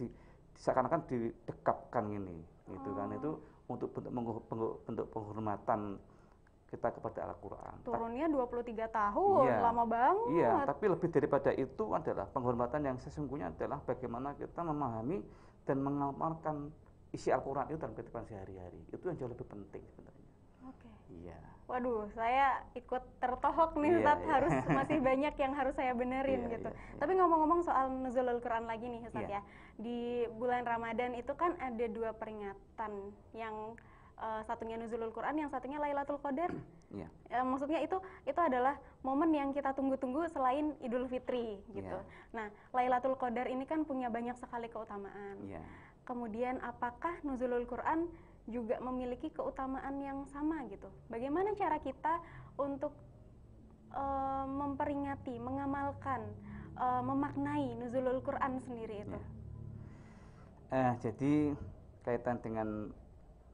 seakan-akan didekapkan ini, gitu kan. Itu untuk bentuk penghormatan kita kepada Al-Quran.
Turunnya 23 tahun, lama banget.
Iya, tapi lebih daripada itu adalah penghormatan yang sesungguhnya adalah bagaimana kita memahami dan mengamalkan isi Al-Quran itu dalam kehidupan sehari-hari. Itu yang jauh lebih penting sebenarnya.
Oke.
Iya.
Waduh, saya ikut tertohok nih Ustadz, harus masih banyak yang harus saya benerin gitu. Tapi ngomong-ngomong soal nuzulul Quran lagi nih Ustadz ya. Di bulan Ramadan itu kan ada 2 peringatan, yang satunya nuzulul Quran, yang satunya Lailatul Qadar. Maksudnya itu adalah momen yang kita tunggu-tunggu selain Idul Fitri gitu. Nah, Lailatul Qadar ini kan punya banyak sekali keutamaan. Kemudian apakah nuzulul Quran juga memiliki keutamaan yang sama gitu? Bagaimana cara kita untuk memperingati, mengamalkan, memaknai nuzulul Quran sendiri itu?
Jadi kaitan dengan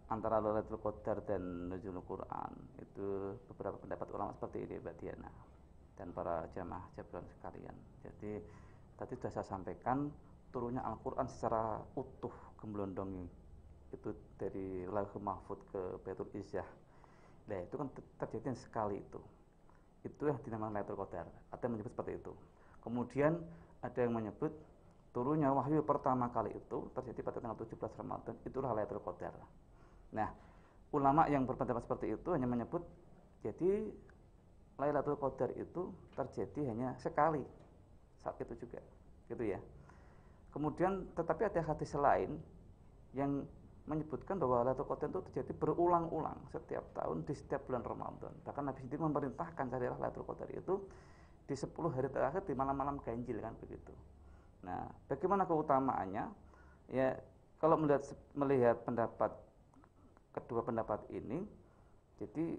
antara Lailatul Qadar dan nuzulul Quran itu beberapa pendapat ulama seperti ini Mbak Diana dan para jamaah jabaran sekalian. Jadi tadi sudah saya sampaikan, turunnya Al-Quran secara utuh gemblondong itu dari Lauhul Mahfuz ke Baitul Izzah. Nah, itu kan terjadi sekali itu. Itu yang dinamakan Lailatul Qadar. Ada yang menyebut seperti itu. Kemudian ada yang menyebut turunnya wahyu pertama kali itu terjadi pada tanggal 17 Ramadan, itulah Lailatul Qadar. Nah, ulama yang berpendapat seperti itu hanya menyebut jadi Lailatul Qadar itu terjadi hanya sekali saat itu juga, gitu ya. Kemudian tetapi ada hadis lain yang menyebutkan bahwa Lailatul Qadar itu terjadi berulang-ulang setiap tahun di setiap bulan Ramadan. Bahkan Nabi sendiri memerintahkan carilah Lailatul Qadar itu di 10 hari terakhir, di malam-malam ganjil, kan begitu. Nah, bagaimana keutamaannya? Ya, kalau melihat pendapat kedua pendapat ini jadi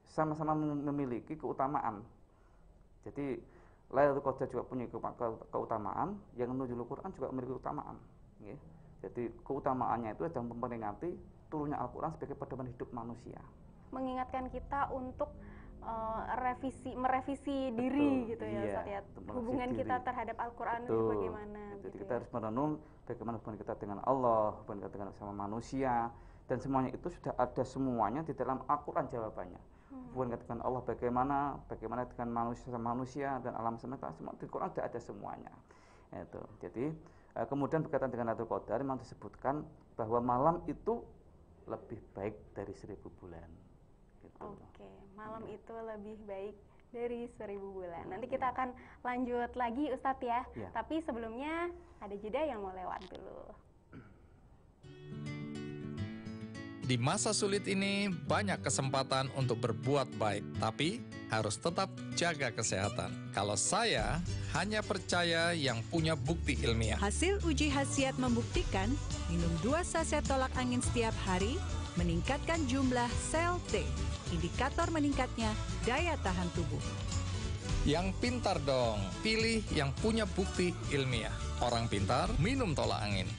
sama-sama memiliki keutamaan. Jadi Lailatul Qadar juga punya keutamaan, yang nuzulul Quran juga memiliki keutamaan. Ya. Jadi keutamaannya itu adalah memperingati turunnya Al-Quran sebagai pedoman hidup manusia.
Mengingatkan kita untuk merevisi diri gitu ya, Ustaz ya. Hubungan kita terhadap Al-Quran itu bagaimana?
Jadi
gitu
kita harus merenung bagaimana hubungan kita dengan Allah, hubungan kita dengan sama manusia, dan semuanya itu sudah ada semuanya di dalam Al-Quran jawabannya. Hubungan kita dengan Allah bagaimana dengan manusia dan alam semesta, semua di Quran sudah ada semuanya. Itu. Jadi kemudian berkaitan dengan Lailatul Qadar memang disebutkan bahwa malam itu lebih baik dari 1000 bulan. Gitu.
Oke, malam itu lebih baik dari 1000 bulan. Nanti kita akan lanjut lagi Ustadz ya. Tapi sebelumnya ada jeda yang mau lewat dulu.
Di masa sulit ini banyak kesempatan untuk berbuat baik, tapi harus tetap jaga kesehatan. Kalau saya hanya percaya yang punya bukti ilmiah.
Hasil uji khasiat membuktikan minum 2 saset tolak angin setiap hari meningkatkan jumlah sel T, indikator meningkatnya daya tahan tubuh.
Yang pintar dong, pilih yang punya bukti ilmiah. Orang pintar minum tolak angin.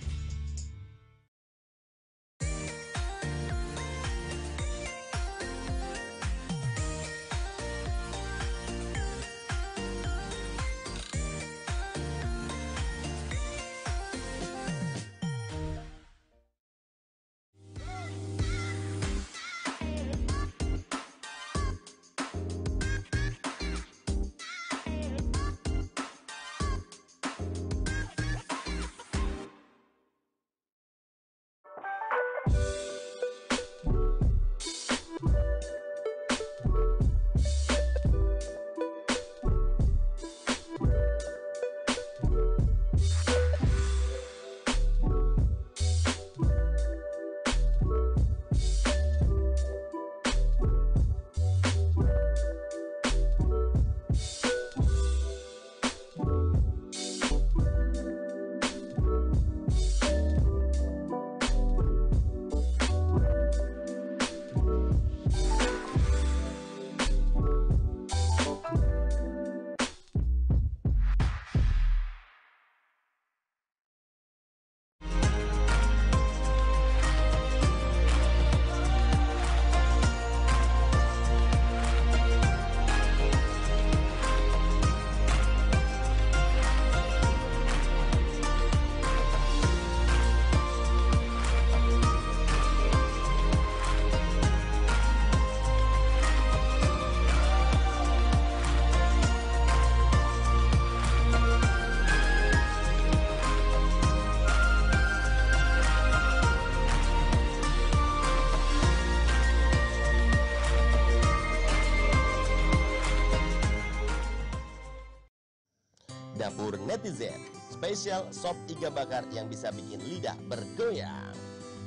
Dapur Netizen, spesial sop iga bakar yang bisa bikin lidah bergoyang.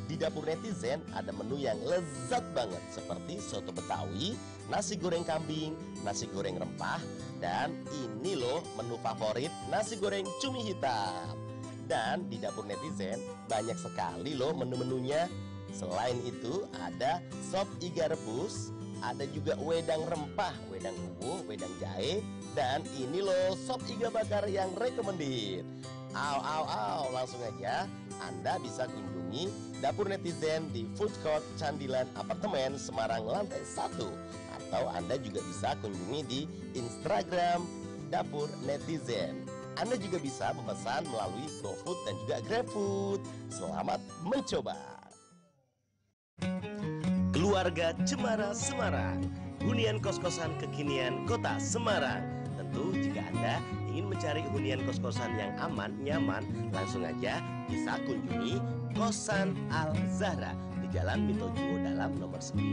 Di Dapur Netizen ada menu yang lezat banget seperti soto Betawi, nasi goreng kambing, nasi goreng rempah, dan ini loh menu favorit, nasi goreng cumi hitam. Dan di Dapur Netizen banyak sekali loh menu-menunya. Selain itu ada sop iga rebus, ada juga wedang rempah, wedang uwu, wedang jahe, dan ini loh sop iga bakar yang recommended. Langsung aja Anda bisa kunjungi Dapur Netizen di Food Court Candilan Apartemen Semarang lantai 1. Atau Anda juga bisa kunjungi di Instagram Dapur Netizen. Anda juga bisa memesan melalui GoFood dan juga GrabFood. Selamat mencoba. Keluarga Cemara Semarang, hunian kos-kosan kekinian Kota Semarang. Tentu jika Anda ingin mencari hunian kos-kosan yang aman, nyaman, langsung aja bisa kunjungi Kosan Al Zahra di Jalan Mito Juwo Dalam nomor 9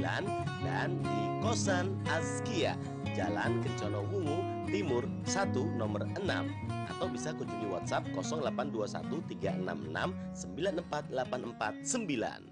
dan di Kosan Azkia Jalan Kencono Wungu Timur 1 nomor 6, atau bisa kunjungi WhatsApp 0821 366 94849.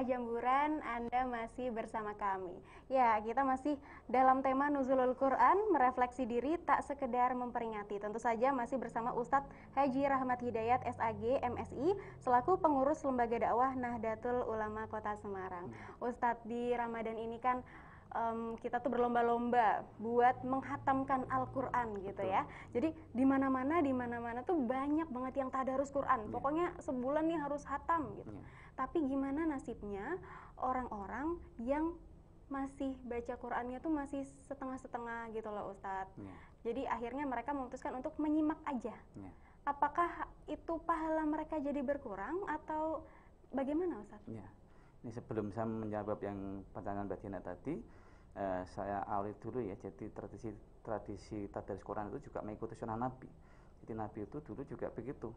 jamaah Jamburan, Anda masih bersama kami. Ya, kita masih dalam tema Nuzulul Quran, merefleksi diri tak sekedar memperingati. Tentu saja masih bersama Ustadz Haji Rahmat Hidayat SAG MSI selaku pengurus Lembaga Dakwah Nahdlatul Ulama Kota Semarang. Ustadz, di Ramadan ini kan kita tuh berlomba-lomba buat menghatamkan Al-Quran gitu ya. Jadi di mana-mana tuh banyak banget yang tadarus Quran. Pokoknya sebulan nih harus hatam gitu. Tapi gimana nasibnya orang-orang yang masih baca Qurannya tuh masih setengah-setengah gitu loh Ustadz. Jadi akhirnya mereka memutuskan untuk menyimak aja. Apakah itu pahala mereka jadi berkurang atau bagaimana Ustadz?
Ini sebelum saya menjawab yang pertanyaan Mbak Diana tadi, saya awali dulu ya. Jadi tradisi tadarus Quran itu juga mengikuti sunnah Nabi. Jadi Nabi itu dulu juga begitu,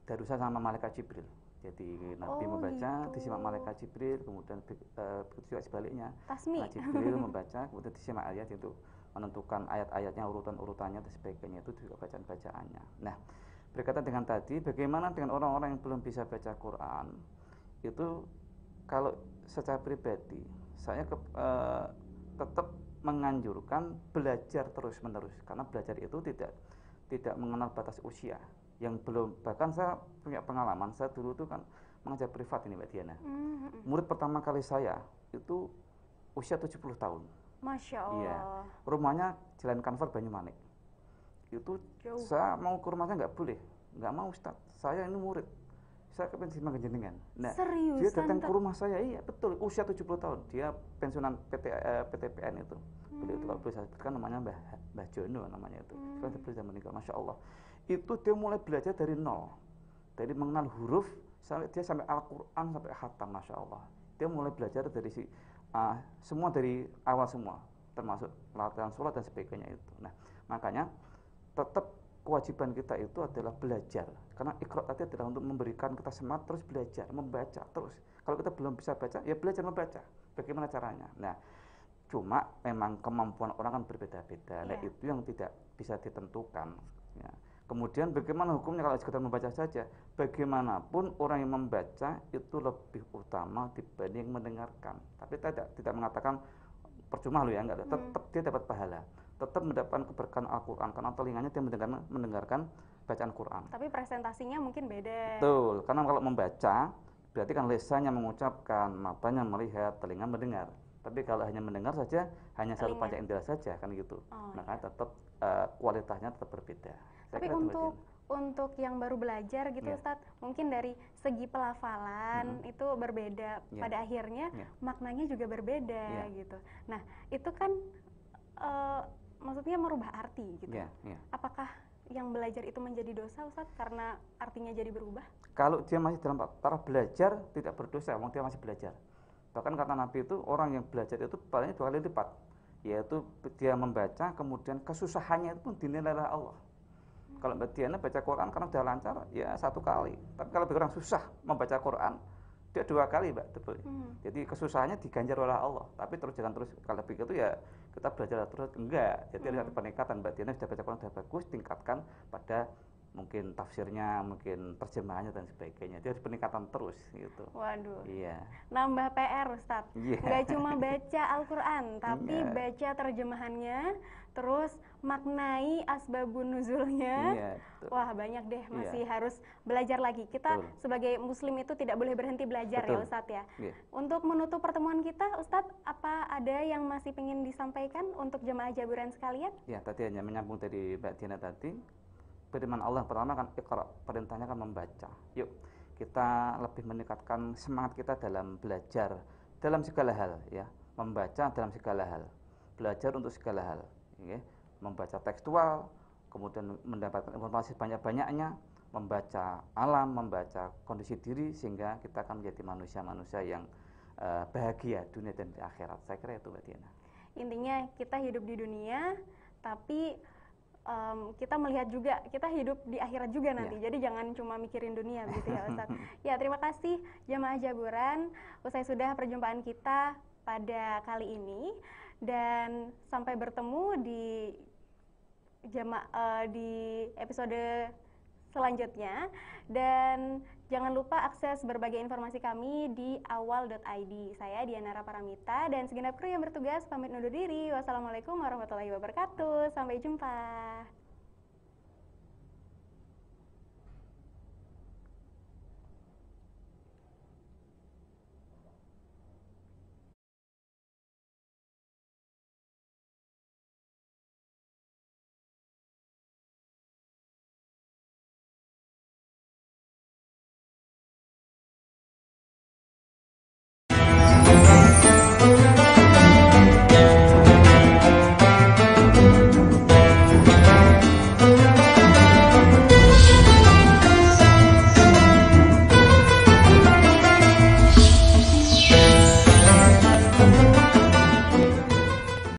darusan sama malaikat Jibril. Jadi Nabi membaca, disimak malaikat Jibril, kemudian begitu juga sebaliknya. Jibril membaca, kemudian disimak ayat itu, menentukan ayat-ayatnya, urutan-urutannya dan sebagainya, itu juga bacaan-bacaannya. Nah, berkaitan dengan tadi, bagaimana dengan orang-orang yang belum bisa baca Quran? Itu kalau secara pribadi saya tetap menganjurkan belajar terus-menerus, karena belajar itu tidak mengenal batas usia. Yang belum, bahkan saya punya pengalaman, saya dulu tuh kan mengajar privat ini Mbak Diana. Murid pertama kali saya itu usia 70 tahun.
Masya Allah.
Iya. Rumahnya Jalan Kanvar Banyumanik. Itu jauh. Saya mau ke rumahnya nggak boleh, nggak mau Ustaz. Saya ini murid, saya kepengen simak jenengan. Nah,
serius,
dia datang ke rumah saya, iya betul, usia 70 tahun. Dia pensiunan PTPN itu. Beliau itu kalau boleh saya sebutkan namanya Mbah Jono namanya itu. Sekarang beliau sudah meninggal, Masya Allah. Itu dia mulai belajar dari nol. Dari mengenal huruf, sampai Al-Quran, sampai khatam, Masya Allah. Dia mulai belajar dari semua dari awal semua, termasuk latihan sholat dan sebagainya itu. Nah, makanya tetap kewajiban kita itu adalah belajar, karena Iqra tadi adalah untuk memberikan kita semangat terus belajar, membaca terus. Kalau kita belum bisa baca, ya belajar membaca. Bagaimana caranya? Nah, cuma memang kemampuan orang kan berbeda-beda. Nah, itu yang tidak bisa ditentukan. Ya. Kemudian bagaimana hukumnya kalau sekedar membaca saja? Bagaimanapun orang yang membaca itu lebih utama dibanding mendengarkan. Tapi tidak mengatakan percuma loh ya, enggak. Tetap dia dapat pahala, tetap mendapatkan keberkahan Al-Quran karena telinganya dia mendengarkan bacaan Quran.
Tapi presentasinya mungkin beda.
Betul, karena kalau membaca berarti kan lisannya mengucapkan, matanya melihat, telinga mendengar. Tapi kalau hanya mendengar saja, hanya satu panca indera saja kan gitu. Maka tetap kualitasnya tetap berbeda.
Tapi untuk yang baru belajar gitu Ustadz, mungkin dari segi pelafalan itu berbeda. Pada akhirnya maknanya juga berbeda gitu. Nah, itu kan maksudnya merubah arti gitu. Apakah yang belajar itu menjadi dosa Ustadz karena artinya jadi berubah?
Kalau dia masih dalam taraf belajar tidak berdosa, dia masih belajar. Bahkan kata Nabi itu orang yang belajar itu paling 2 kali lipat, yaitu dia membaca kemudian kesusahannya itu pun dinilai oleh Allah. Kalau Mbak Diana baca Quran karena sudah lancar ya 1 kali, tapi kalau orang susah membaca Quran dia 2 kali Mbak. Jadi kesusahannya diganjar oleh Allah. Tapi jangan terus kalau begitu ya kita belajar terus, enggak. Jadi ada peningkatan. Mbak Diana sudah baca Quran sudah bagus, tingkatkan pada mungkin tafsirnya, mungkin terjemahannya dan sebagainya. Dia harus peningkatan terus gitu.
Waduh.
Iya.
Nambah PR Ustadz. Nggak cuma baca Al-Quran, tapi baca terjemahannya, terus maknai asbabun nuzulnya. Wah, banyak deh, masih harus belajar lagi. Kita sebagai muslim itu tidak boleh berhenti belajar ya Ustadz ya. Untuk menutup pertemuan kita Ustadz, apa ada yang masih ingin disampaikan untuk jemaah Jaburan sekalian?
Ya, tadi hanya menyambung dari Mbak Diana tadi. Firman Allah pertama kan Iqra, perintahnya kan membaca. Yuk kita lebih meningkatkan semangat kita dalam belajar dalam segala hal ya, membaca dalam segala hal, belajar untuk segala hal ya. Membaca tekstual, kemudian mendapatkan informasi banyak-banyaknya, membaca alam, membaca kondisi diri, sehingga kita akan menjadi manusia-manusia yang bahagia dunia dan di akhirat. Saya kira itu Mbak Diana.
Intinya kita hidup di dunia, tapi kita melihat juga, kita hidup di akhirat juga nanti. Jadi jangan cuma mikirin dunia begitu ya Ustadz. Ya, terima kasih jamaah Jaburan. Usai sudah perjumpaan kita pada kali ini, dan sampai bertemu di episode selanjutnya. Dan jangan lupa akses berbagai informasi kami di awal.id. Saya Diana Paramita dan segenap kru yang bertugas pamit undur diri. Wassalamualaikum warahmatullahi wabarakatuh. Sampai jumpa.